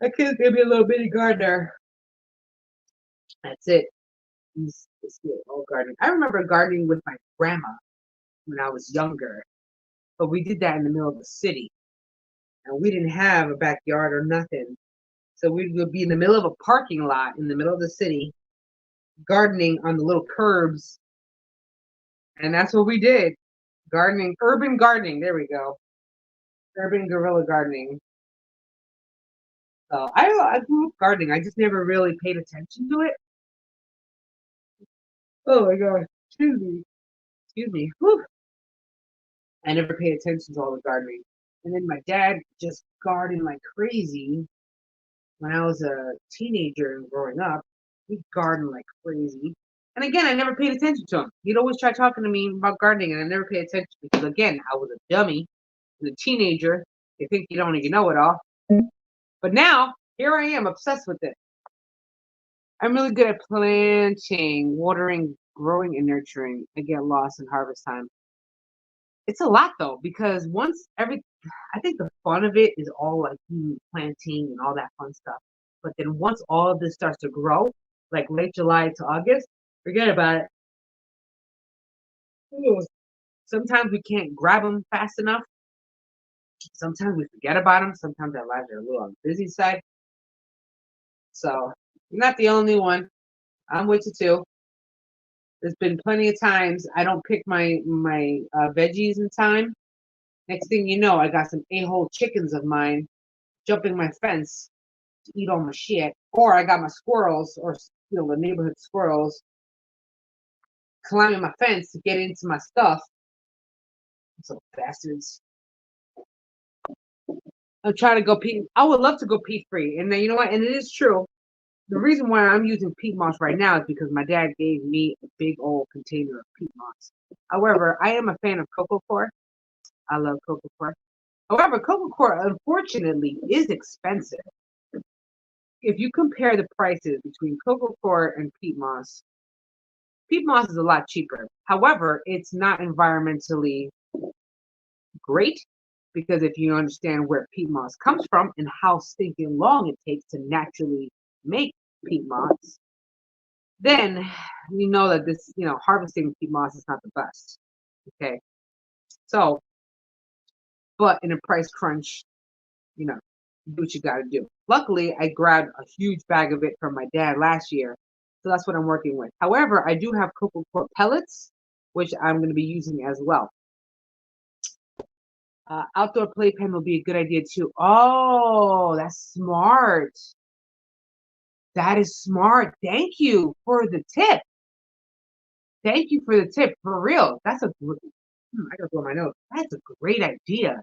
That kid's gonna be a little bitty gardener. That's it. He's all gardening. I remember gardening with my grandma when I was younger, but we did that in the middle of the city, and we didn't have a backyard or nothing. So we would be in the middle of a parking lot in the middle of the city, gardening on the little curbs, and that's what we did. Gardening, urban gardening. There we go. Urban guerrilla gardening. So I grew up gardening. I just never really paid attention to it. Oh my gosh. Excuse me. Excuse me. Whew. I never paid attention to all the gardening. And then my dad just gardened like crazy when I was a teenager and growing up. He gardened like crazy. And again, I never paid attention to him. He'd always try talking to me about gardening, and I never paid attention because, again, I was a dummy, I was a teenager. You think you don't even know it all. But now, here I am, obsessed with it. I'm really good at planting, watering, growing, and nurturing. I get lost in harvest time. It's a lot though, because I think the fun of it is all like planting and all that fun stuff. But then once all of this starts to grow, like late July to August, forget about it. Ooh. Sometimes we can't grab them fast enough. Sometimes we forget about them. Sometimes our lives are a little on the busy side. So you're not the only one. I'm with you too. There's been plenty of times I don't pick my veggies in time. Next thing you know, I got some a-hole chickens of mine jumping my fence to eat all my shit, or I got my squirrels, or the neighborhood squirrels, climbing my fence to get into my stuff. So bastards. I'm trying to go peat. I would love to go peat free, and then you know what? And it is true. The reason why I'm using peat moss right now is because my dad gave me a big old container of peat moss. However, I am a fan of coco coir. I love coco coir. However, coco coir unfortunately is expensive. If you compare the prices between coco coir and peat moss is a lot cheaper. However, it's not environmentally great because if you understand where peat moss comes from and how stinking long it takes to naturally make peat moss, then you know that this, harvesting peat moss is not the best. Okay. So, but in a price crunch, do what you got to do. Luckily, I grabbed a huge bag of it from my dad last year. So that's what I'm working with. However, I do have coco coir pellets, which I'm going to be using as well. Outdoor playpen will be a good idea too. Oh, that's smart. That is smart. Thank you for the tip. Thank you for the tip. For real. That's I gotta blow my nose. That's a great idea.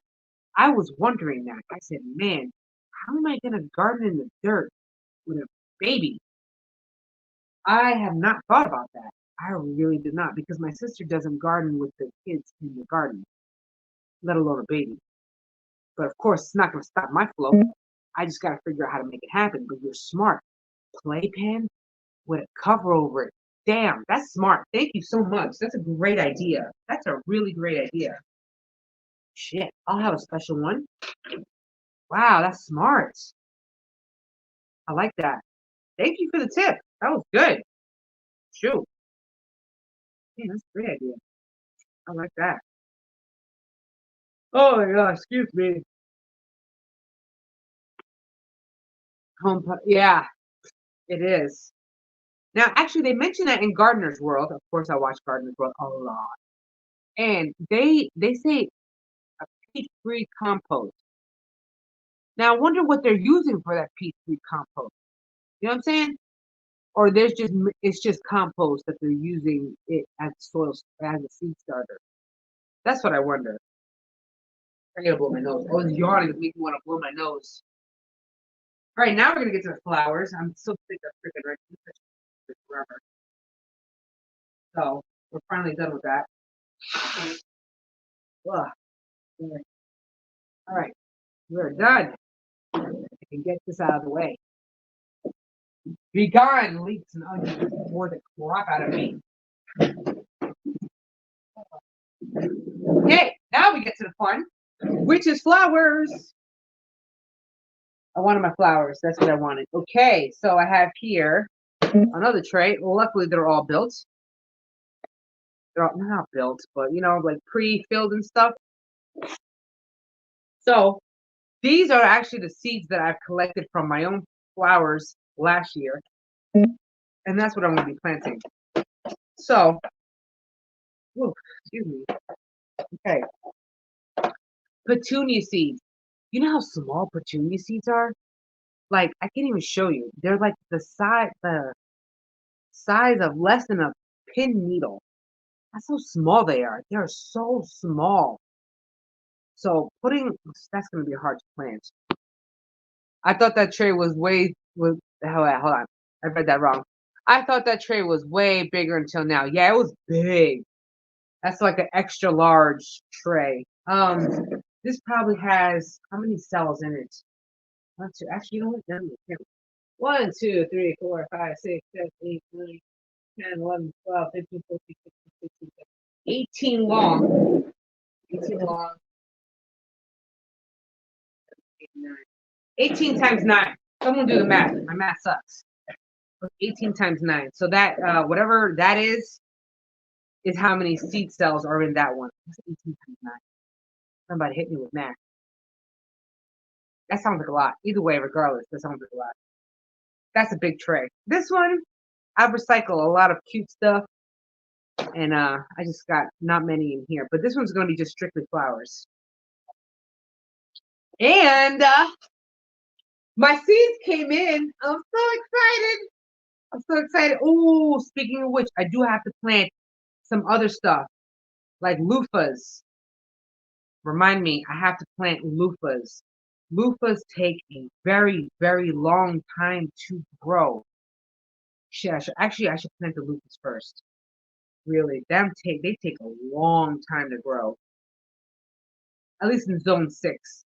I was wondering that. I said, man, how am I gonna garden in the dirt with a baby? I have not thought about that. I really did not because my sister doesn't garden with the kids in the garden, let alone a baby. But of course, it's not going to stop my flow. I just got to figure out how to make it happen. But you're smart. Playpen with a cover over it. Damn, that's smart. Thank you so much. That's a great idea. That's a really great idea. Shit, I'll have a special one. Wow, that's smart. I like that. Thank you for the tip. That was good. Shoot. Yeah, that's a great idea. I like that. Oh my gosh, excuse me. Yeah, it is. Now, actually, they mentioned that in Gardener's World. Of course, I watch Gardener's World a lot, and they say a peat-free compost. Now, I wonder what they're using for that peat-free compost. You know what I'm saying? Or it's just compost that they're using it as soil as a seed starter. That's what I wonder. I gotta blow my nose. I was yawning, it made me want to blow my nose. All right, now we're gonna get to the flowers. I'm so sick of freaking red forever. So we're finally done with that. Ugh. All right. We're done. I can get this out of the way. Be gone, leeks and onions. More the crap out of me. Okay, now we get to the fun, which is flowers. I wanted my flowers. That's what I wanted. Okay, so I have here another tray. Well, luckily they're all built. They're all not built, but you know, like pre-filled and stuff. So these are actually the seeds that I've collected from my own flowers last year. And that's what I'm going to be planting. So, ooh, excuse me. Okay. Petunia seeds. You know how small petunia seeds are? Like, I can't even show you. They're like the size of less than a pin needle. That's how small they are. They are so small. So that's going to be hard to plant. I thought that tray was hold on. I read that wrong. I thought that tray was way bigger until now. Yeah, it was big. That's like an extra large tray. This probably has how many cells in it? One, two. Actually, you know what? Let me count. 1, 2, 3, 4, 5, 6, 7, 8, 9, 10, 11, 12, 15, 14, 16, 17, 18 long. 18 long. 18 times 9. Someone do the math. My math sucks. 18 times 9. So that whatever that is how many seed cells are in that one. What's 18 times 9? Somebody hit me with math. That sounds like a lot. Either way, regardless, that sounds like a lot. That's a big tray. This one, I recycle a lot of cute stuff. And I just got not many in here. But this one's going to be just strictly flowers. And my seeds came in. I'm so excited. I'm so excited. Oh, speaking of which, I do have to plant some other stuff. Like loofahs. Remind me, I have to plant loofahs. Loofahs take a very, very long time to grow. I should plant the loofahs first. Really, they take a long time to grow. At least in zone 6.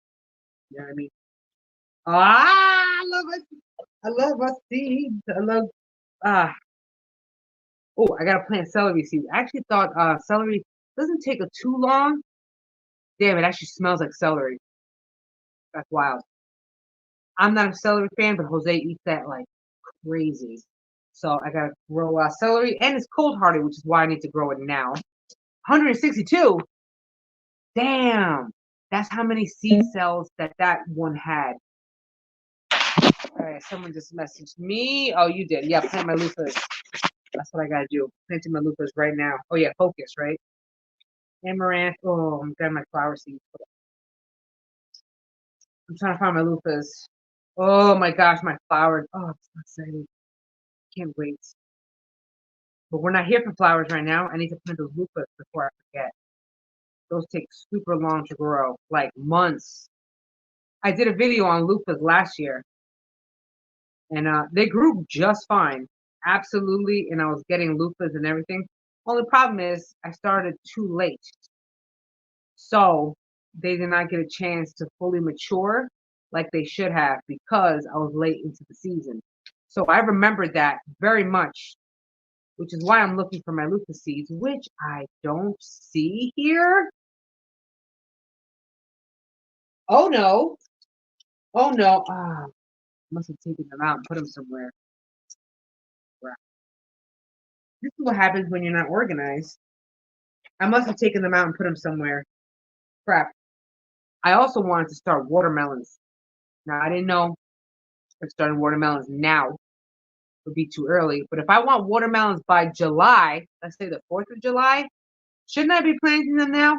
You know what I mean? I love it. I love our seeds. I love oh, I gotta plant celery seeds. I actually thought celery doesn't take too long. Damn, it actually smells like celery. That's wild. I'm not a celery fan, but Jose eats that like crazy. So I gotta grow celery, and it's cold hardy, which is why I need to grow it now. 162. Damn, that's how many seed cells that one had. All right, someone just messaged me. Oh, you did. Yeah, plant my loofahs. That's what I gotta do. Planting my loofahs right now. Oh yeah, focus, right? Amaranth. Oh, I'm getting my flower seeds. I'm trying to find my loofahs. Oh my gosh, my flowers. Oh, I'm so excited. Can't wait. But we're not here for flowers right now. I need to plant those loofahs before I forget. Those take super long to grow, like months. I did a video on loofahs last year, and they grew just fine. Absolutely, and I was getting loofahs and everything. Only problem is I started too late. So they did not get a chance to fully mature like they should have because I was late into the season. So I remembered that very much, which is why I'm looking for my loofah seeds, which I don't see here. Oh no. Oh no. Ah, must have taken them out and put them somewhere. Wow. This is what happens when you're not organized. I must have taken them out and put them somewhere. Crap. I also wanted to start watermelons. Now, I didn't know if starting watermelons now would be too early. But if I want watermelons by July, let's say the 4th of July, shouldn't I be planting them now?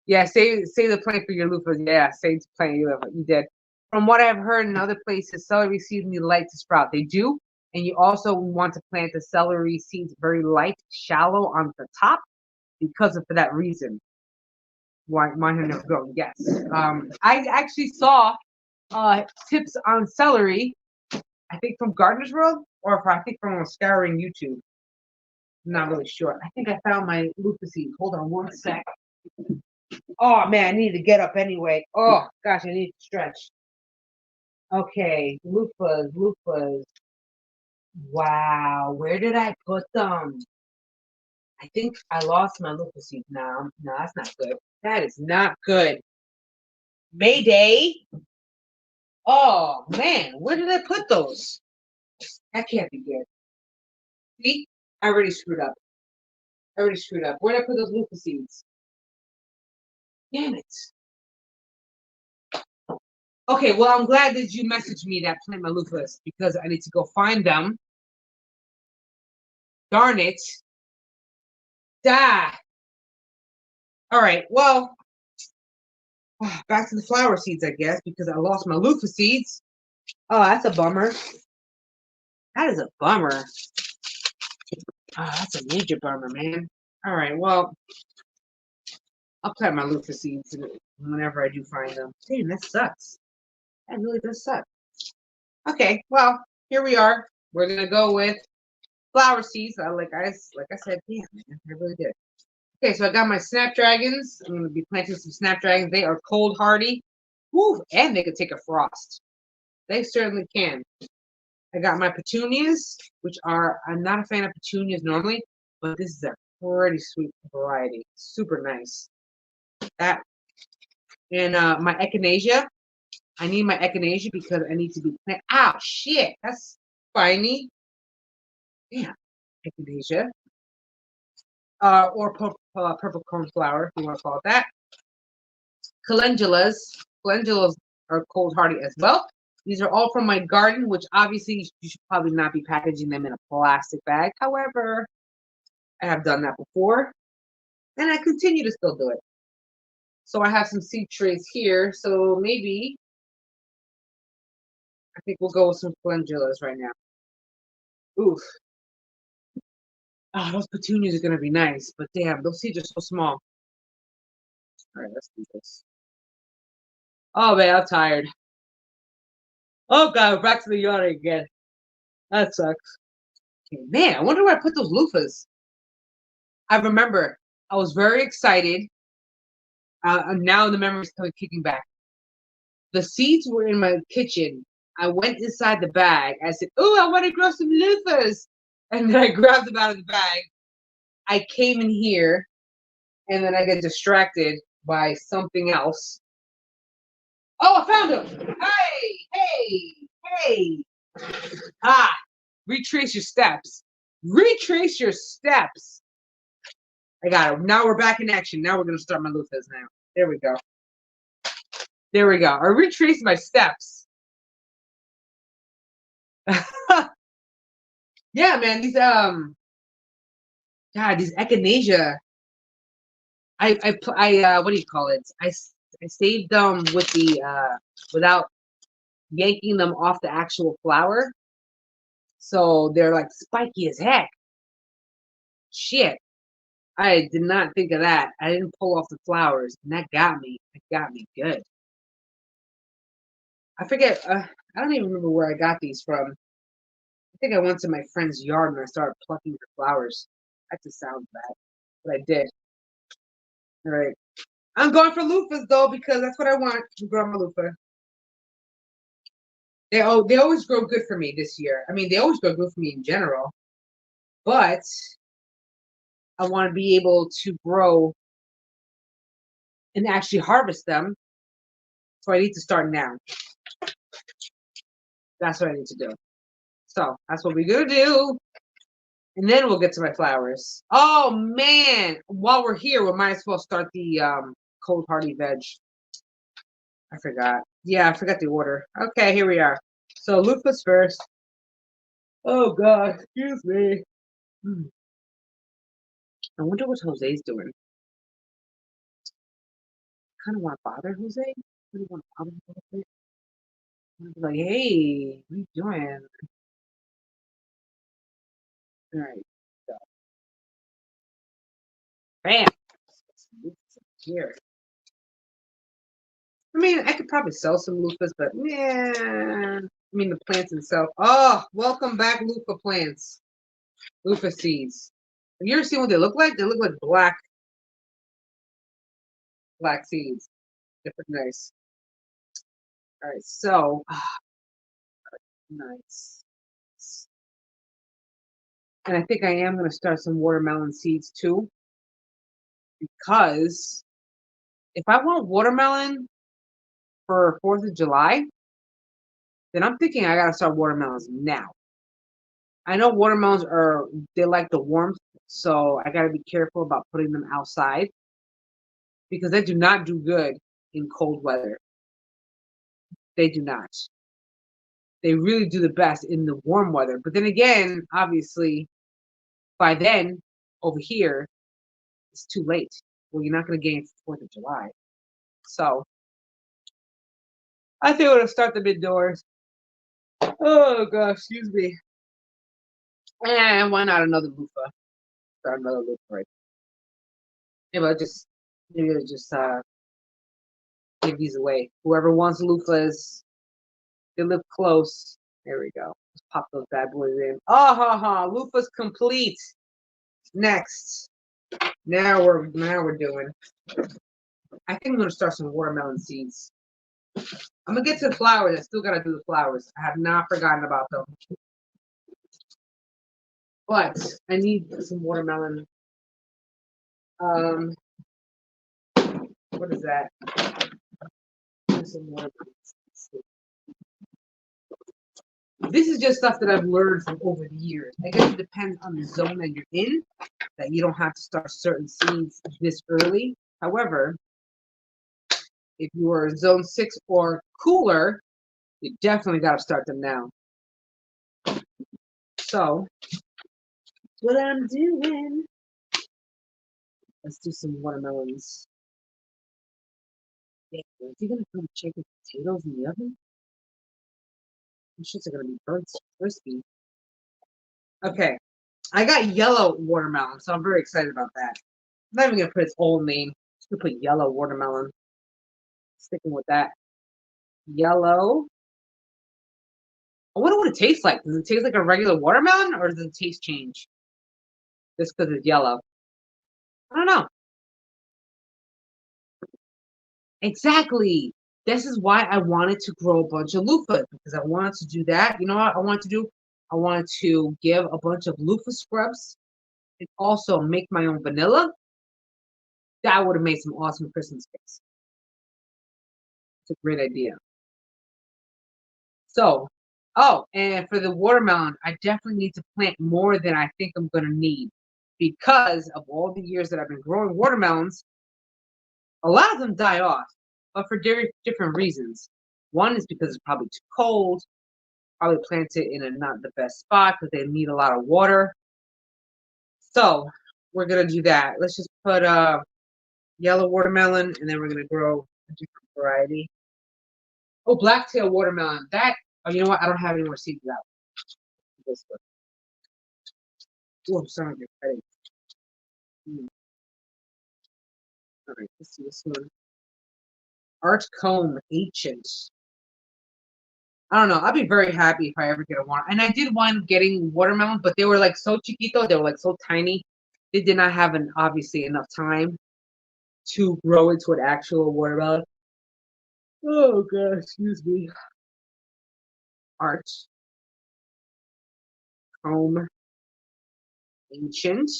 Yeah, say the plant for your loofahs. Yeah, say the plant you did. From what I've heard in other places, celery seeds need light to sprout. They do. And you also want to plant the celery seeds very light, shallow on the top for that reason. Why mine have never grown. Yes. I actually saw tips on celery, I think from Gardener's World, or I think from scouring YouTube. I'm not really sure. I think I found my loofah seeds. Hold on one sec. Oh man, I need to get up anyway. Oh gosh, I need to stretch. Okay, loofahs. Wow, where did I put them? I think I lost my loofah seeds now. No, that's not good. That is not good. Mayday. Oh man, where did I put those? That can't be good. See, I already screwed up. Where did I put those loofah seeds? Damn it. Okay, well, I'm glad that you messaged me that plant my loofahs because I need to go find them. Darn it. Die. All right, well, back to the flower seeds, I guess, because I lost my loofah seeds. Oh, that's a bummer. That is a bummer. Oh, that's a major bummer, man. All right, well, I'll plant my loofah seeds whenever I do find them. Damn, that sucks. That really does suck. Okay, well, here we are. We're gonna go with flower seeds. Like I said, damn, man, I really did. Okay, so I got my snapdragons. I'm gonna be planting some snapdragons. They are cold hardy. Woo, and they can take a frost. They certainly can. I got my petunias, which are, I'm not a fan of petunias normally, but this is a pretty sweet variety. Super nice. That and my echinacea. I need my echinacea because I need to be plant. Ow, shit, that's spiny. Yeah, echinacea. Or purple cornflower, if you want to call it that. Calendulas. Calendulas are cold hardy as well. These are all from my garden, which obviously you should probably not be packaging them in a plastic bag. However, I have done that before, and I continue to still do it. So I have some seed trays here. So maybe I think we'll go with some calendulas right now. Oof. Oh, those petunias are gonna be nice, but damn, those seeds are so small. All right, let's do this. Oh man, I'm tired. Oh god, we're back to the yawning again. That sucks. Okay, man, I wonder where I put those loofahs. I remember I was very excited. And now the memories coming kicking back. The seeds were in my kitchen. I went inside the bag. I said, "Oh, I want to grow some loofahs," and then I grabbed them out of the bag. I came in here, and then I get distracted by something else. Oh, I found them! Hey! Ah, retrace your steps. Retrace your steps. I got it. Now we're back in action. Now we're gonna start my loofahs now. There we go. There we go. I retraced my steps. Yeah, man. These God, these echinacea. What do you call it? I saved them with the without yanking them off the actual flower, so they're like spiky as heck. Shit, I did not think of that. I didn't pull off the flowers, and that got me. It got me good. I forget. I don't even remember where I got these from. I think I went to my friend's yard and I started plucking her flowers. That just sounds bad, but I did. All right. I'm going for loofahs though because that's what I want to grow my loofah. They always grow good for me this year. I mean, they always grow good for me in general, but I want to be able to grow and actually harvest them. So I need to start now. That's what I need to do. So that's what we're gonna do. And then we'll get to my flowers. Oh man, while we're here, we might as well start the cold hardy veg. I forgot. Yeah, I forgot the order. Okay, here we are. So loofahs first. Oh god, excuse me. I wonder what Jose's doing. Kind of want to bother Jose. Kind of want to bother him a little bit. I'm like, hey, what are you doing? All right, so bam. Here. I mean, I could probably sell some loofahs, but yeah. I mean, the plants itself. Oh, welcome back, loofah plants. Loofah seeds. Have you ever seen what they look like? They look like black black seeds. Different nice. All right, so nice. And I think I am going to start some watermelon seeds too, because if I want watermelon for 4th of July, then I'm thinking I got to start watermelons now. I know watermelons they like the warmth, so I got to be careful about putting them outside because they do not do good in cold weather. They do not. They really do the best in the warm weather. But then again, obviously, by then, over here, it's too late. Well, you're not going to gain for 4th of July. So I think I'm going to start them indoors. Oh, gosh, excuse me. And why not another loofah? Start another loofah, right? Maybe I'll just give these away. Whoever wants loofahs, they live close. There we go. Let's pop those bad boys in. Oh, ha, ha. Loofah's complete. Next. Now we're doing. I think I'm gonna start some watermelon seeds. I'm gonna get to the flowers. I still gotta do the flowers. I have not forgotten about them. But I need some watermelon. What is that? Some watermelon seeds. This is just stuff that I've learned from over the years. I guess it depends on the zone that you're in, that you don't have to start certain seeds this early. However, if you are in zone 6 or cooler, you definitely got to start them now. So, what I'm doing, let's do some watermelons. Is he going to put chicken potatoes in the oven? These shits are going to be burnt crispy. Okay, I got yellow watermelon, so I'm very excited about that. I'm not even going to put its old name. Just going to put yellow watermelon. Sticking with that. Yellow. I wonder what it tastes like. Does it taste like a regular watermelon, or does the taste change? Just because it's yellow. I don't know. Exactly. This is why I wanted to grow a bunch of loofahs, because I wanted to do that. You know what I wanted to do? I wanted to give a bunch of loofah scrubs and also make my own vanilla. That would have made some awesome Christmas cakes. It's a great idea. So, oh, and for the watermelon, I definitely need to plant more than I think I'm going to need, because of all the years that I've been growing watermelons, a lot of them die off, but for different reasons. One is because it's probably too cold. Probably plant it in a not the best spot because they need a lot of water. So we're gonna do that. Let's just put yellow watermelon, and then we're gonna grow a different variety. Oh, blacktail watermelon. That. Oh, you know what? I don't have any more seeds of that. This one. Oh, I'm sorry, you're cutting. All right, let's see this one. Art Comb Ancient. I don't know. I'd be very happy if I ever get a one. And I did wind up getting watermelon, but they were like so chiquito. They were like so tiny. They did not have obviously enough time to grow into an actual watermelon. Oh god, excuse me. Art. Comb. Ancient.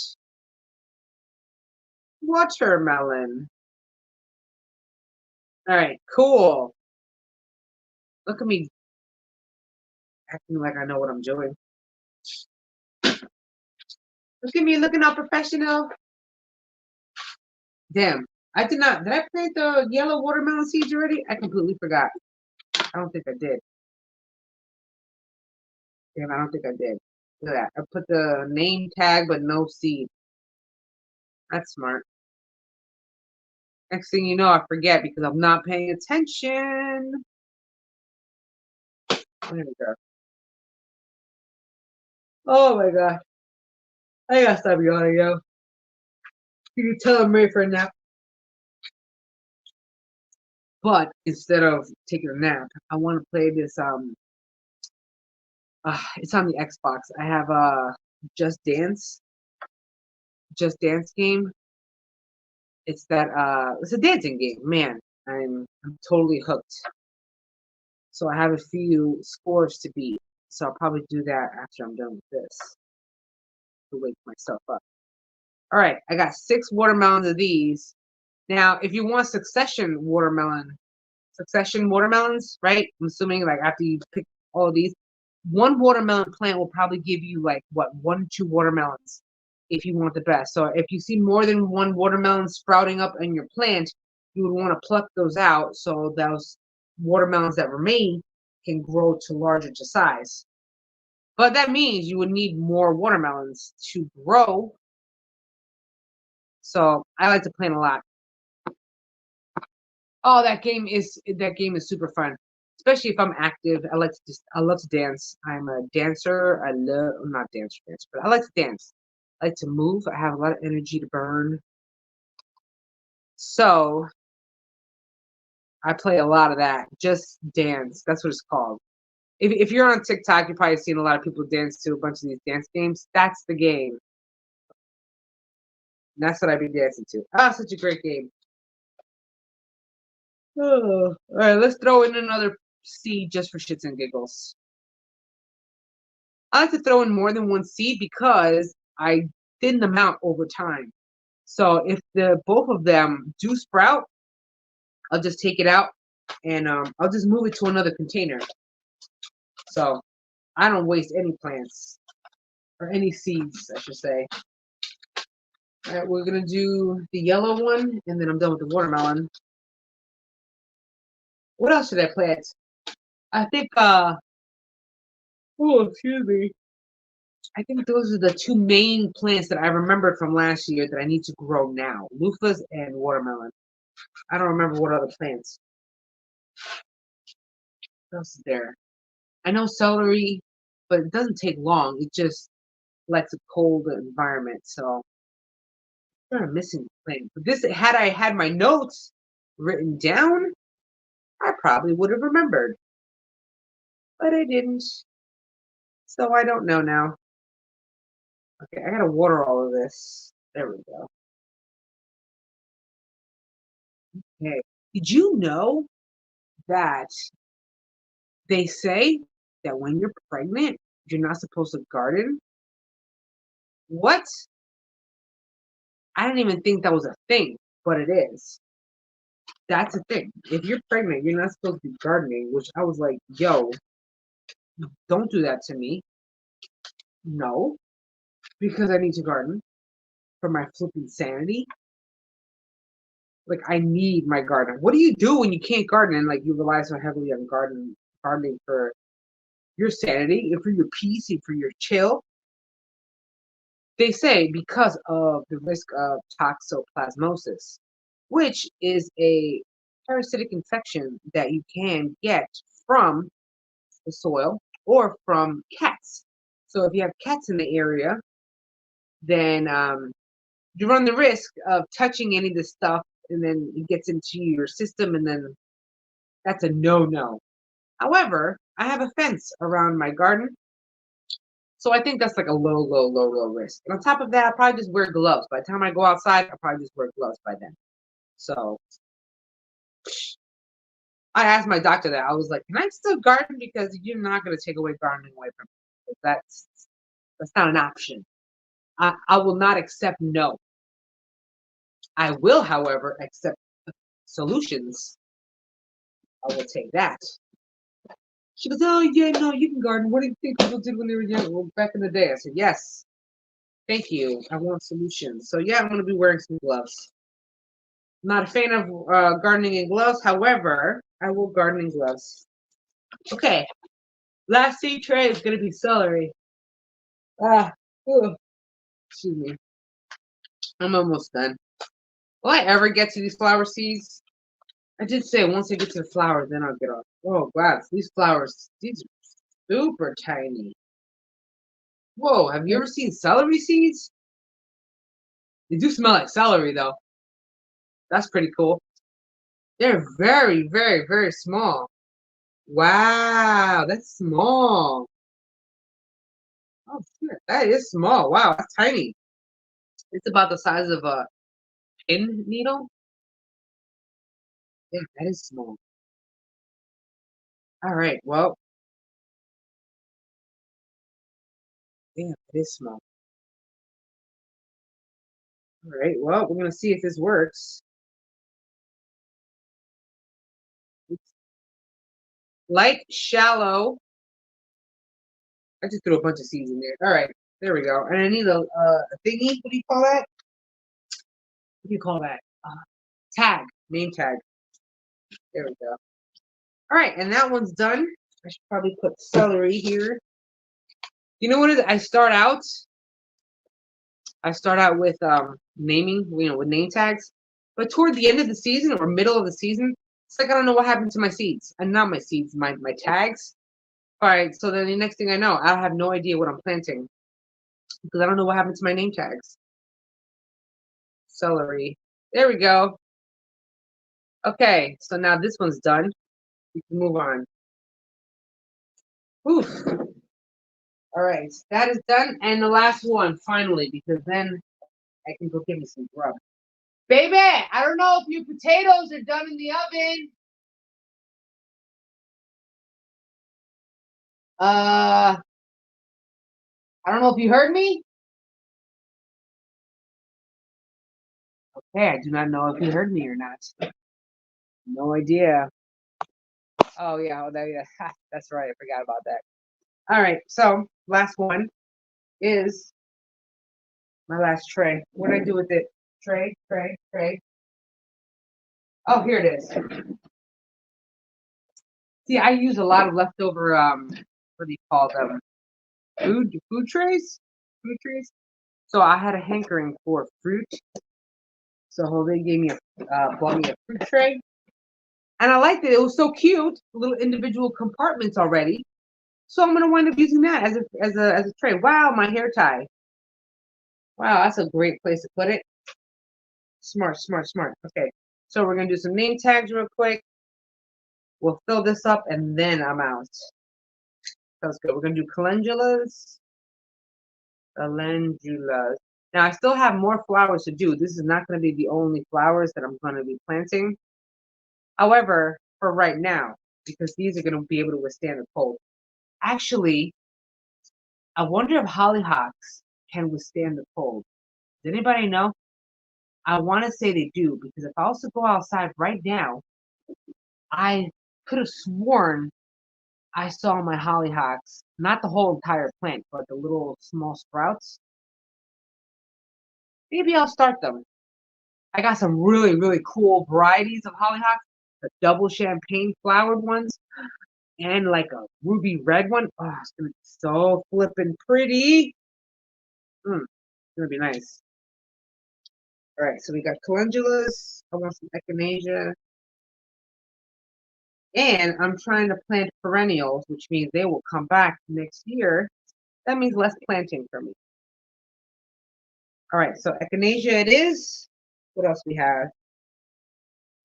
Watermelon. All right, cool. Look at me acting like I know what I'm doing. Look at me looking all professional. Damn. I did not. Did I plant the yellow watermelon seeds already? I completely forgot. I don't think I did. Damn, I don't think I did. Look at that. I put the name tag, but no seed. That's smart. Next thing you know, I forget because I'm not paying attention. There we go. Oh my god. I gotta stop yawning, yo. You can tell I'm ready for a nap. But instead of taking a nap, I want to play this. It's on the Xbox. I have Just Dance game. It's that it's a dancing game. Man, I'm totally hooked. So I have a few scores to beat. So I'll probably do that after I'm done with this to wake myself up. All right, I got 6 watermelons of these. Now, if you want succession watermelons, right? I'm assuming like after you pick all of these, one watermelon plant will probably give you like what 1 2 watermelons if you want the best. So if you see more than one watermelon sprouting up in your plant, you would want to pluck those out so those watermelons that remain can grow to larger to size. But that means you would need more watermelons to grow. So I like to plant a lot. Oh, that game is super fun, especially if I'm active. I love to dance. I'm a dancer. I'm not dancer, but I like to dance. I like to move. I have a lot of energy to burn. So I play a lot of that. Just dance. That's what it's called. If you're on TikTok, you've probably seen a lot of people dance to a bunch of these dance games. That's the game. And that's what I've been dancing to. Ah, such a great game. Oh, all right, let's throw in another seed just for shits and giggles. I like to throw in more than one seed because I thin them out over time. So if both of them do sprout, I'll just take it out and I'll just move it to another container. So I don't waste any plants or any seeds, I should say. All right, we're gonna do the yellow one, and then I'm done with the watermelon. What else should I plant? I think oh, excuse me. I think those are the 2 main plants that I remembered from last year that I need to grow now. Loofahs and watermelon. I don't remember what other plants. What else is there? I know celery, but it doesn't take long. It just likes a cold environment. So I'm missing plant. But this, had I had my notes written down, I probably would have remembered. But I didn't. So I don't know now. Okay, I gotta water all of this. There we go. Okay. Did you know that they say that when you're pregnant, you're not supposed to garden? What? I didn't even think that was a thing, but it is. That's a thing. If you're pregnant, you're not supposed to be gardening, which I was like, yo, don't do that to me. No, because I need to garden for my flipping sanity. Like, I need my garden. What do you do when you can't garden and like you rely so heavily on gardening for your sanity and for your peace and for your chill? They say because of the risk of toxoplasmosis, which is a parasitic infection that you can get from the soil or from cats. So if you have cats in the area, then you run the risk of touching any of this stuff and then it gets into your system and then that's a no-no. However, I have a fence around my garden. So I think that's like a low risk. And on top of that, I'll probably just wear gloves. By the time I go outside, I'll probably just wear gloves by then. So I asked my doctor that. I was like, can I still garden? Because you're not going to take away gardening away from me. That's not an option. I will not accept no. I will, however, accept solutions. I will take that. She goes, oh, yeah, no, you can garden. What do you think people did when they were young? Well, back in the day. I said, yes, thank you. I want solutions. So, yeah, I'm going to be wearing some gloves. Not a fan of gardening in gloves. However, I will garden in gloves. Okay. Last seed tray is going to be celery. Excuse me. I'm almost done. Will I ever get to these flower seeds? I did say once I get to the flowers, then I'll get off. Oh, wow. These flowers, these are super tiny. Whoa, have you ever seen celery seeds? They do smell like celery, though. That's pretty cool. They're very small. Wow, that's small. Oh, shit, that is small. Wow, that's tiny. It's about the size of a pin needle. Yeah, that is small. All right, well, yeah, it is small. All right, well, we're gonna see if this works. It's light, shallow. I just threw a bunch of seeds in there. All right, there we go. And I need a thingy. What do you call that? What do you call that? Tag, name tag. There we go. All right, and that one's done. I should probably put celery here. You know what it is? I start out with naming, with name tags. But toward the end of the season or middle of the season, it's like I don't know what happened to my seeds. And not my seeds, my tags. All right, so then the next thing I know, I'll have no idea what I'm planting because I don't know what happened to my name tags. Celery. There we go. Okay, so now this one's done. We can move on. Oof. All right, that is done. And the last one, finally, because then I can go get me some grub. Baby, I don't know if your potatoes are done in the oven. I don't know if you heard me. Okay, I do not know if you heard me or not. No idea. Oh yeah, that's right. I forgot about that. All right, so last one is my last tray. What did I do with it? Tray. Oh, here it is. See, I use a lot of leftover what do you call them? Food trays? Food trays. So I had a hankering for fruit. So Jose gave me bought me a fruit tray. And I liked it. It was so cute. Little individual compartments already. So I'm gonna wind up using that as a tray. Wow, my hair tie. Wow, that's a great place to put it. Smart. Okay. So we're gonna do some name tags real quick. We'll fill this up and then I'm out. That's good. We're gonna do calendulas. Calendulas. Now I still have more flowers to do. This is not gonna be the only flowers that I'm gonna be planting. However, for right now, because these are gonna be able to withstand the cold. Actually, I wonder if hollyhocks can withstand the cold. Does anybody know? I want to say they do because if I also go outside right now, I could have sworn I saw my hollyhocks, not the whole entire plant, but the little small sprouts. Maybe I'll start them. I got some really, really cool varieties of hollyhocks, the double champagne flowered ones, and like a ruby red one. Oh, it's gonna be so flippin' pretty. It's gonna be nice. All right, so we got calendulas. I want some echinacea. And I'm trying to plant perennials, which means they will come back next year. That means less planting for me. All right, so echinacea it is. What else we have?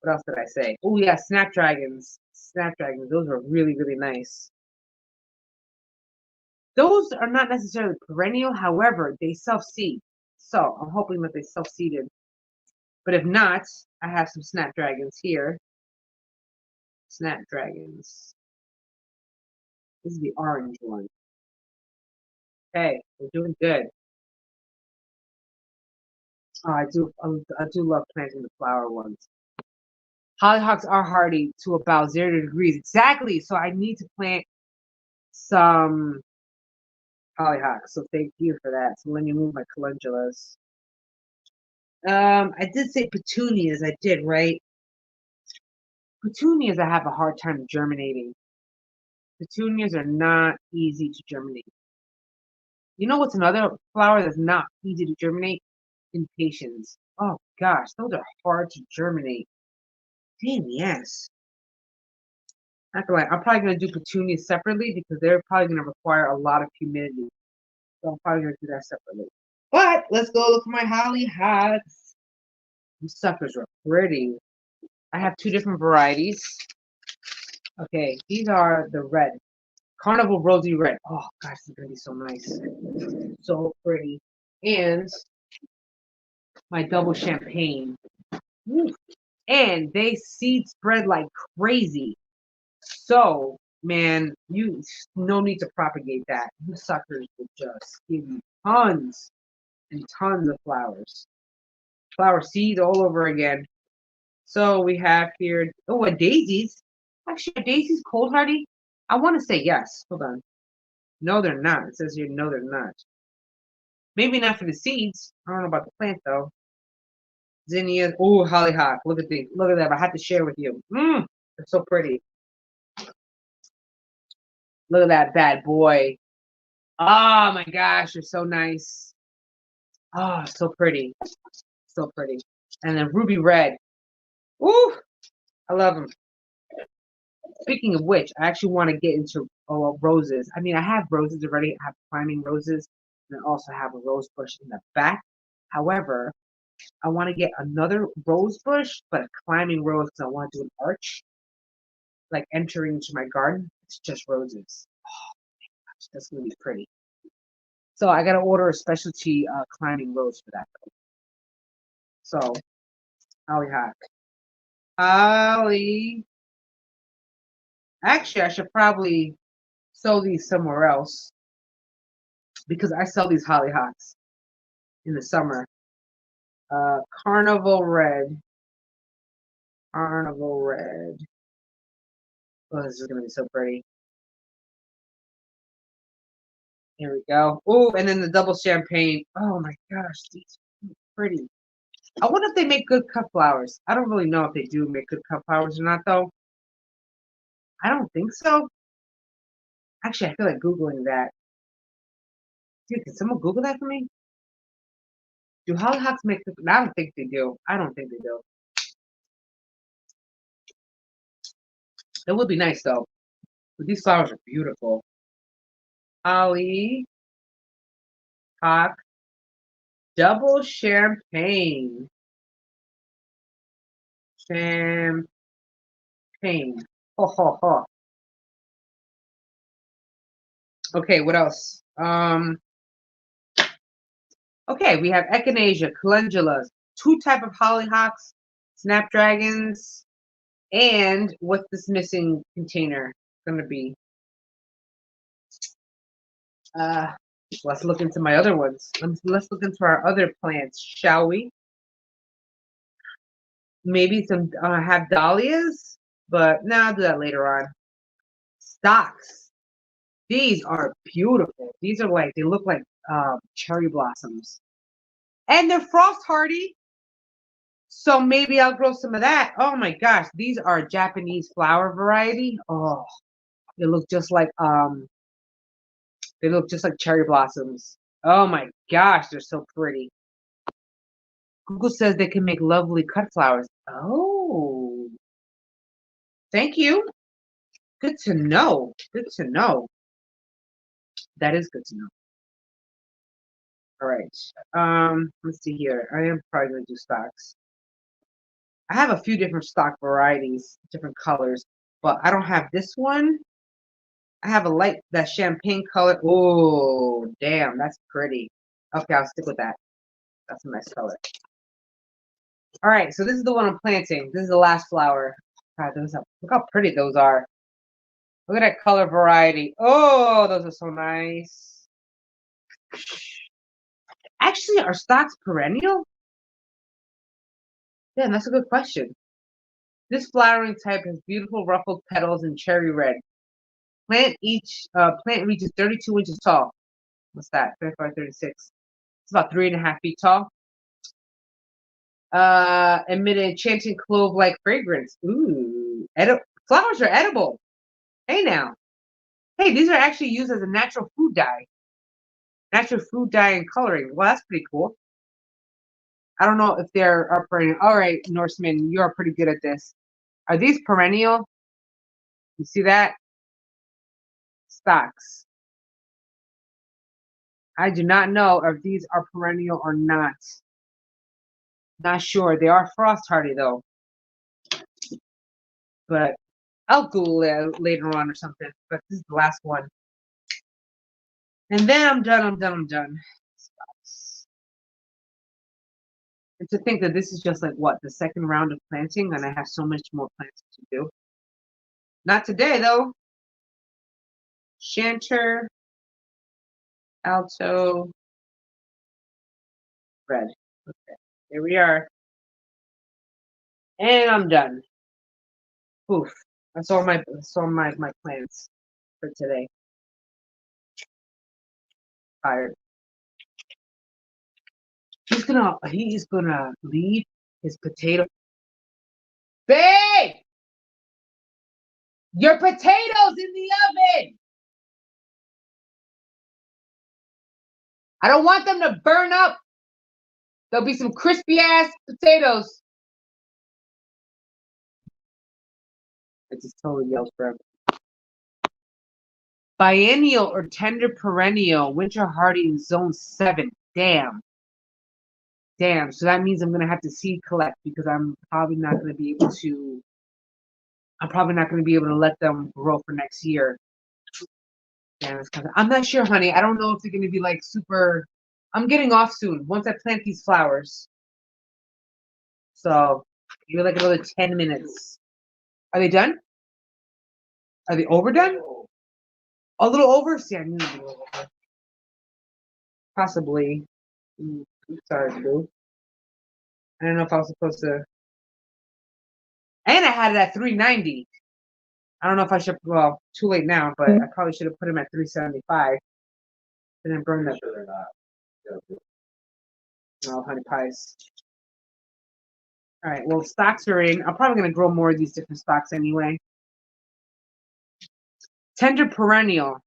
What else did I say? Oh yeah, snapdragons. Snapdragons, those are really, really nice. Those are not necessarily perennial, however, they self-seed. So I'm hoping that they self-seeded. But if not, I have some snapdragons here. Snapdragons. This is the orange one. Okay, we're doing good. Oh, I do love planting the flower ones. Hollyhocks are hardy to about 0 degrees. Exactly. So I need to plant some hollyhocks. So thank you for that. So let me move my calendulas. I did say petunias. I did, right? Petunias, I have a hard time germinating. Petunias are not easy to germinate. You know what's another flower that's not easy to germinate? Impatiens. Oh gosh, those are hard to germinate. Damn, yes. Not gonna lie, I'm probably gonna do petunias separately because they're probably gonna require a lot of humidity. So I'm probably gonna do that separately. But let's go look for my hollyhocks. These suckers are pretty. I have two different varieties. Okay, these are the red. Carnival Rosy Red. Oh gosh, this is gonna be so nice. So pretty. And my double champagne. Ooh. And they seed spread like crazy. So, man, you no need to propagate that. You suckers will just give you tons and tons of flowers. Flower seed all over again. So we have here, oh, and daisies. Actually, are daisies cold hardy? I want to say yes. Hold on. No, they're not. It says here, no, they're not. Maybe not for the seeds. I don't know about the plant though. Zinnias. Oh, hollyhock. Look at these. Look at that. I had to share with you. They're so pretty. Look at that bad boy. Oh my gosh, they're so nice. Oh, so pretty. So pretty. And then ruby red. Ooh, I love them. Speaking of which, I actually want to get into roses. I mean, I have roses already. I have climbing roses, and I also have a rose bush in the back. However, I want to get another rose bush, but a climbing rose because I want to do an arch, like entering into my garden. It's just roses. Oh, gosh, that's gonna be pretty. So I gotta order a specialty climbing rose for that. So hollyhock, holly. Actually, I should probably sow these somewhere else because I sell these hollyhocks in the summer. Carnival red. Carnival red. Oh, this is gonna be so pretty. Here we go. Oh, and then the double champagne. Oh my gosh, these are pretty. I wonder if they make good cut flowers. I don't really know if they do make good cut flowers or not, though. I don't think so. Actually, I feel like Googling that. Dude, can someone Google that for me? Do hollyhocks make good? I don't think they do. I don't think they do. It would be nice, though. But these flowers are beautiful. Hollyhock double champagne. Champagne. Ho, ho, ho. Okay, what else? Okay, we have echinacea, calendulas, two type of hollyhocks, snapdragons, and what's this missing container gonna be? Let's look into my other ones. Let's look into our other plants, shall we? Maybe some have dahlias, but no, I'll do that later on. Stocks. These are beautiful. These are like they look like cherry blossoms, and they're frost hardy. So maybe I'll grow some of that. Oh my gosh, these are Japanese flower variety. Oh, they look just like cherry blossoms. Oh my gosh, they're so pretty. Google says they can make lovely cut flowers. Oh, thank you. Good to know. Good to know. That is good to know. All right. Let's see here. I am probably gonna do stocks. I have a few different stock varieties, different colors, but I don't have this one. I have a light, that champagne color. Oh, damn, that's pretty. Okay, I'll stick with that. That's a nice color. All right, so this is the one I'm planting. This is the last flower. God, look how pretty those are. Look at that color variety. Oh, those are so nice. Actually, are stocks perennial? Yeah, that's a good question. This flowering type has beautiful ruffled petals and cherry red. Plant reaches 32 inches tall. What's that? 35, 36. It's about 3.5 feet tall. Emit a enchanting clove-like fragrance. Ooh, flowers are edible. Hey now. Hey, these are actually used as a natural food dye. Natural food dye and coloring. Well, that's pretty cool. I don't know if they're perennial. All right, Norseman, you're pretty good at this. Are these perennial? You see that? Stocks. I do not know if these are perennial or not. Not sure. They are frost hardy though. But I'll Google it later on or something. But this is the last one. And then I'm done. And to think that this is just like what, the second round of planting, and I have so much more planting to do. Not today though. Chanter, alto, red. Okay, here we are. And I'm done. Oof. That's all my plans for today. Tired. He is gonna leave his potato. Babe! Your potatoes in the oven! I don't want them to burn up. There'll be some crispy ass potatoes. I just totally yelled for him. Biennial or tender perennial, winter hardy in zone 7. Damn. So that means I'm gonna have to seed collect because I'm probably not gonna be able to let them grow for next year. Damn, I'm not sure, honey. I don't know if they're gonna be like super. I'm getting off soon once I plant these flowers. So you're like another 10 minutes. Are they done? Are they overdone? A little over? See, I knew it'd be over. Possibly. I'm sorry, Boo. I don't know if I was supposed to. And I had it at 390. I don't know if I should. Well, too late now, but I probably should have put him at 375. And then burn them. Oh, honey pies. All right. Well, stocks are in. I'm probably gonna grow more of these different stocks anyway. Tender perennial.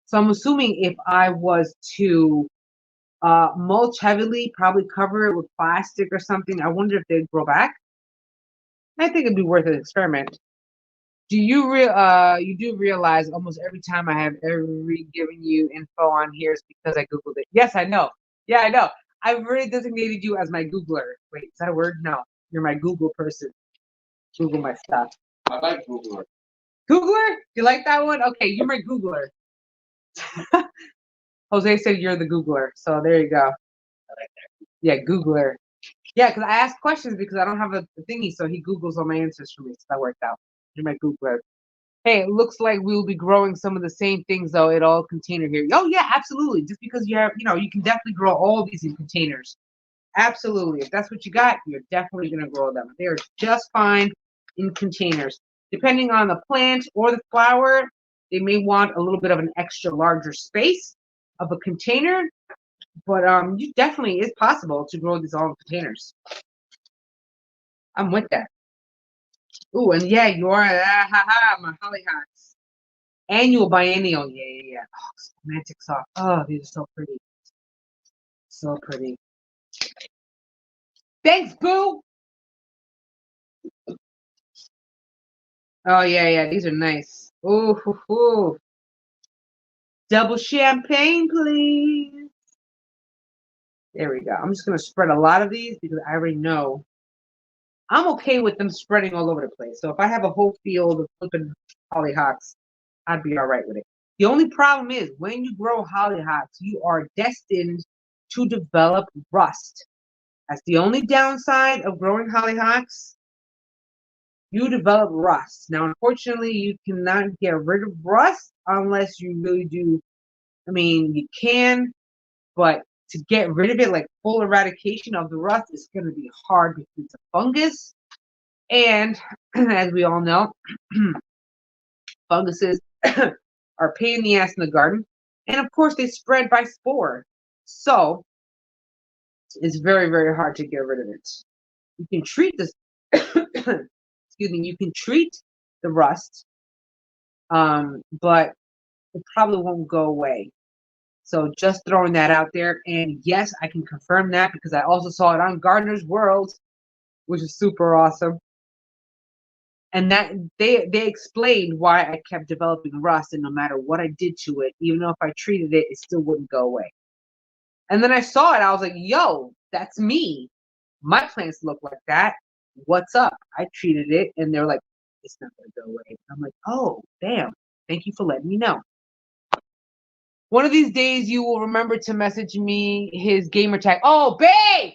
So I'm assuming if I was to mulch heavily, probably cover it with plastic or something, I wonder if they'd grow back. I think it'd be worth an experiment. Do you do realize almost every time I have ever given you info on here is because I Googled it? Yes, I know. Yeah, I know. I've already designated you as my Googler. Wait, is that a word? No. You're my Google person. Google my stuff. I like Googler. Googler? You like that one? Okay, you're my Googler. Jose said you're the Googler, so there you go. I like that. Yeah, Googler. Yeah, because I ask questions because I don't have a thingy, so he Googles all my answers for me, so that worked out. You're my Googler. Hey, it looks like we'll be growing some of the same things though in all container here. Oh yeah, absolutely. Just because you have, you can definitely grow all these in containers. Absolutely. If that's what you got, you're definitely gonna grow them. They're just fine in containers. Depending on the plant or the flower, they may want a little bit of an extra larger space of a container, but you definitely is possible to grow these all in containers. I'm with that. Ooh, and yeah, you are my hollyhocks. Annual, biennial, yeah. Oh, romantic soft. Oh, these are so pretty. So pretty. Thanks, Boo. Oh yeah, these are nice. Ooh. Double champagne, please. There we go. I'm just gonna spread a lot of these because I already know I'm okay with them spreading all over the place. So if I have a whole field of flipping hollyhocks, I'd be all right with it. The only problem is when you grow hollyhocks, you are destined to develop rust. That's the only downside of growing hollyhocks. You develop rust. Now, unfortunately, you cannot get rid of rust unless you really do. I mean, you can, but to get rid of it, like full eradication of the rust, is going to be hard because it's a fungus. And as we all know, funguses are a pain in the ass in the garden. And of course, they spread by spore. So it's very, very hard to get rid of it. You can treat this, excuse me, you can treat the rust, but it probably won't go away. So just throwing that out there. And yes, I can confirm that because I also saw it on Gardener's World, which is super awesome. And that they explained why I kept developing rust, and no matter what I did to it, even though if I treated it, it still wouldn't go away. And then I saw it, I was like, yo, that's me. My plants look like that. What's up? I treated it, and they're like, it's not gonna go away. I'm like, oh, damn. Thank you for letting me know. One of these days, you will remember to message me his gamer tag. Oh, babe!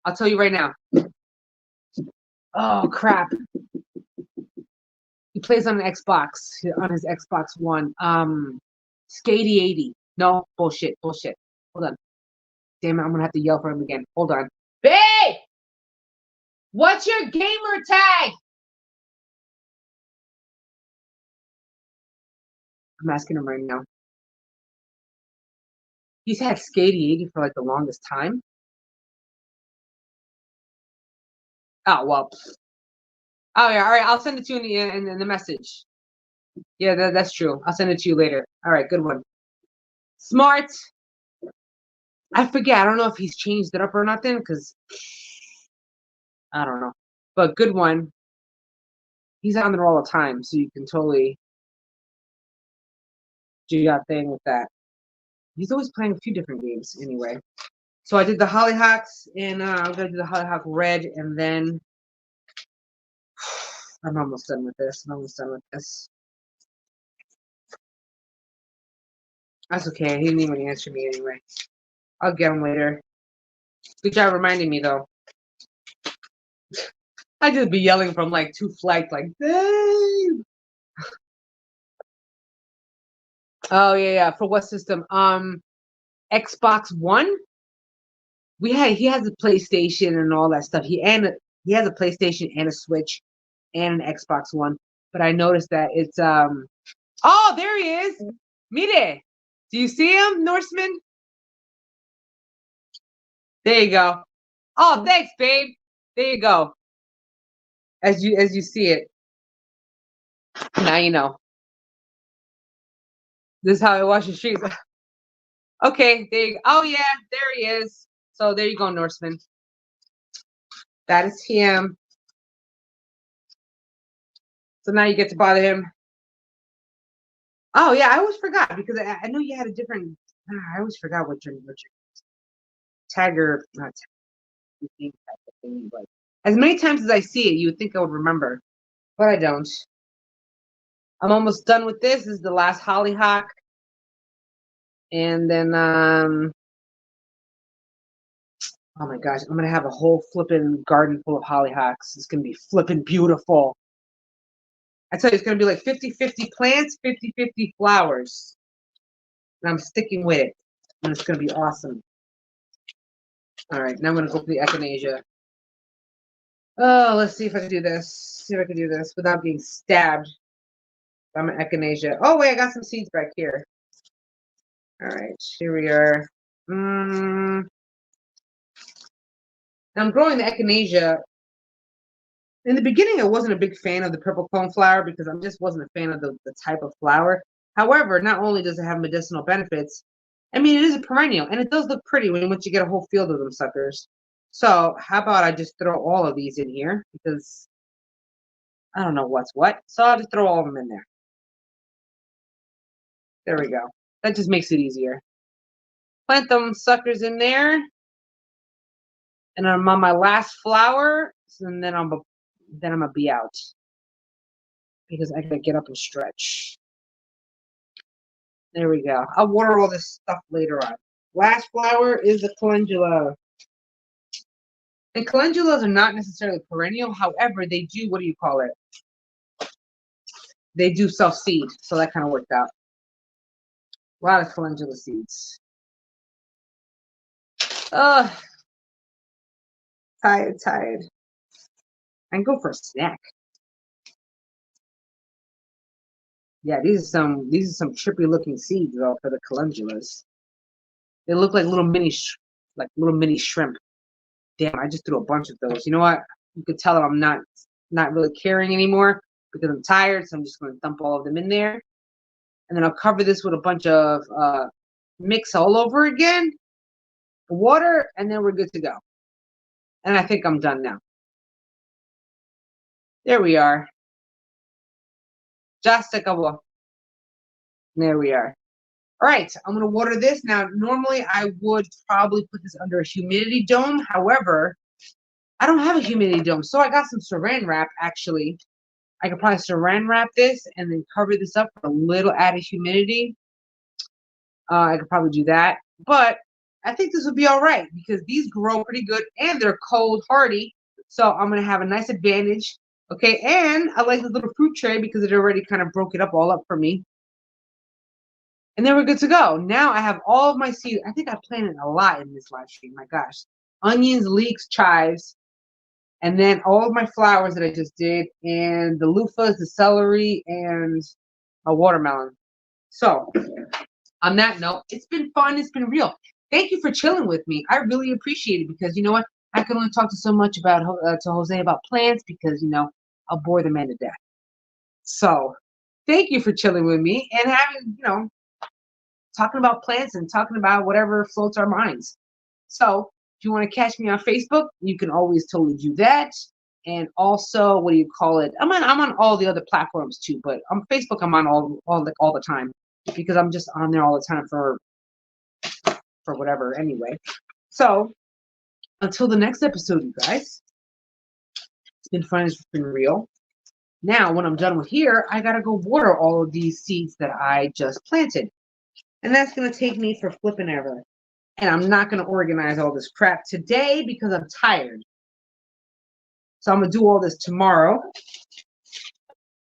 I'll tell you right now. Oh crap! He plays on an Xbox, on his Xbox One. Skatey 80. No, bullshit. Hold on. Damn it, I'm gonna have to yell for him again. Hold on. Babe! What's your gamer tag? I'm asking him right now. He's had Skatey 80 for like the longest time. Oh, well. Oh, yeah, all right. I'll send it to you in the message. Yeah, that's true. I'll send it to you later. All right, good one. Smart. I forget. I don't know if he's changed it up or nothing, because I don't know. But good one. He's on there all the time, so you can totally do your thing with that. He's always playing a few different games anyway. So I did the Hollyhocks, and I'm going to do the Hollyhock Red, and then I'm almost done with this. That's okay. He didn't even answer me anyway. I'll get him later. Good job reminding me, though. I just be yelling from like 2 flights, like, Dave! Oh, yeah. For what system? Xbox One? He has a PlayStation and all that stuff. He has a PlayStation and a Switch and an Xbox One. But I noticed that it's oh, there he is. Mire. Do you see him, Norseman? There you go. Oh, thanks, babe. There you go. As you see it. Now you know. This is how I wash the streets. Okay, there you go. Oh yeah, there he is. So there you go, Norseman. That is him. So now you get to bother him. Oh yeah, I always forgot because I know you had a different. I always forgot what your tagger not tagger thing, but as many times as I see it, you would think I would remember, but I don't. I'm almost done with this. This is the last Hollyhock, and then oh my gosh, I'm gonna have a whole flipping garden full of hollyhocks. It's gonna be flipping beautiful. I tell you, it's gonna be like 50-50 plants, 50-50 flowers. And I'm sticking with it. And it's gonna be awesome. All right, now I'm gonna go for the echinacea. Oh, let's see if I can do this. See if I can do this without being stabbed by my echinacea. Oh wait, I got some seeds back here. All right, here we are. I'm growing the echinacea. In the beginning, I wasn't a big fan of the purple cone flower because I just wasn't a fan of the type of flower. However, not only does it have medicinal benefits, I mean, it is a perennial, and it does look pretty once you get a whole field of them suckers. So how about I just throw all of these in here because I don't know what's what. So I'll just throw all of them in there. There we go. That just makes it easier. Plant them suckers in there. And I'm on my last flower, and then I'm gonna be out because I gotta get up and stretch. There we go. I'll water all this stuff later on. Last flower is the calendula. And calendulas are not necessarily perennial. However, they do, what do you call it? They do self-seed. So that kind of worked out. A lot of calendula seeds. Oh, tired. I can go for a snack. Yeah, these are some trippy looking seeds though for the calendulas. They look like little mini shrimp. Damn, I just threw a bunch of those. You know what? You could tell that I'm not really caring anymore because I'm tired, so I'm just going to dump all of them in there. And then I'll cover this with a bunch of mix all over again, water, and then we're good to go. And I think I'm done now. There we are. Just a couple. There we are. All right, I'm going to water this. Now, normally I would probably put this under a humidity dome. However, I don't have a humidity dome, so I got some saran wrap, actually. I could probably saran wrap this and then cover this up for a little added humidity. I could probably do that. But I think this will be all right because these grow pretty good and they're cold hardy. So I'm going to have a nice advantage. Okay, and I like this little fruit tray because it already kind of broke it up all up for me. And then we're good to go. Now I have all of my seeds. I think I planted a lot in this live stream. My gosh. Onions, leeks, chives, and then all of my flowers that I just did, and the loofahs, the celery, and a watermelon. So on that note, it's been fun. It's been real. Thank you for chilling with me. I really appreciate it because you know what? I can only talk to so much about to Jose about plants because, you know, I'll bore the man to death. So thank you for chilling with me and having, you know, talking about plants and talking about whatever floats our minds. So if you want to catch me on Facebook, you can always totally do that. And also, what do you call it? I'm on all the other platforms too, but on Facebook I'm on all the time because I'm just on there all the time for whatever anyway. So until the next episode, you guys, it's been fun, it's been real. Now, when I'm done with here, I gotta go water all of these seeds that I just planted. And that's gonna take me for flipping ever. And I'm not gonna organize all this crap today because I'm tired. So I'm gonna do all this tomorrow.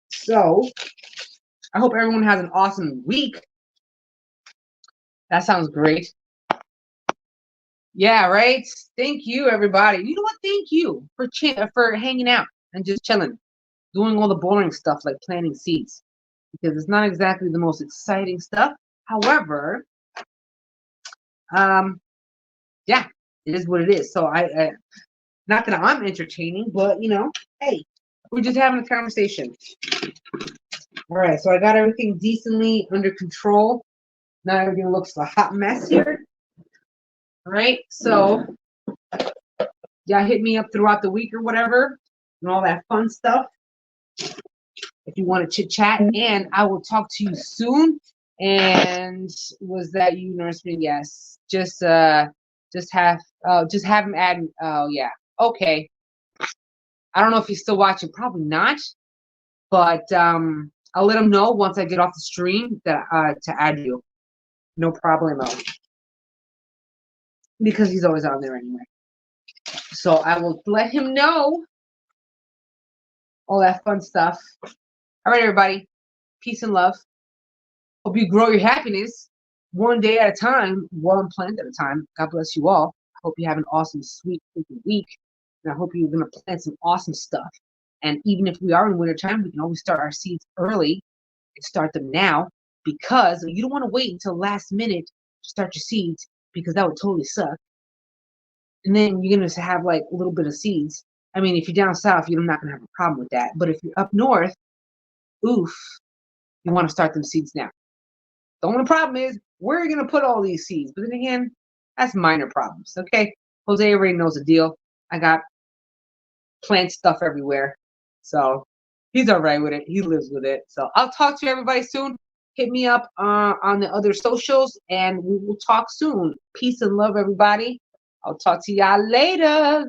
So I hope everyone has an awesome week. That sounds great. Yeah, right? Thank you, everybody. You know what? Thank you for hanging out and just chilling. Doing all the boring stuff like planting seeds. Because it's not exactly the most exciting stuff. However, yeah, it is what it is. So I not that I'm entertaining, but you know, hey, we're just having a conversation. All right, so I got everything decently under control. Now everything looks a hot mess here. All right, so yeah, hit me up throughout the week or whatever, and all that fun stuff. If you want to chit chat, and I will talk to you soon. And was that you, Nurseman? Yes. Just have him add. Oh yeah. Okay. I don't know if he's still watching. Probably not. But I'll let him know once I get off the stream that to add you. No problemo. Because he's always on there anyway. So I will let him know all that fun stuff. All right, everybody. Peace and love. Hope you grow your happiness one day at a time, one plant at a time. God bless you all. I hope you have an awesome, sweet week. And I hope you're going to plant some awesome stuff. And even if we are in wintertime, we can always start our seeds early and start them now because you don't want to wait until last minute to start your seeds because that would totally suck. And then you're going to have like a little bit of seeds. I mean, if you're down south, you're not going to have a problem with that. But if you're up north, oof, you want to start them seeds now. The only problem is where are you going to put all these seeds? But then again, that's minor problems, okay? Jose already knows the deal. I got plant stuff everywhere. So he's all right with it. He lives with it. So I'll talk to everybody soon. Hit me up on the other socials, and we will talk soon. Peace and love, everybody. I'll talk to y'all later.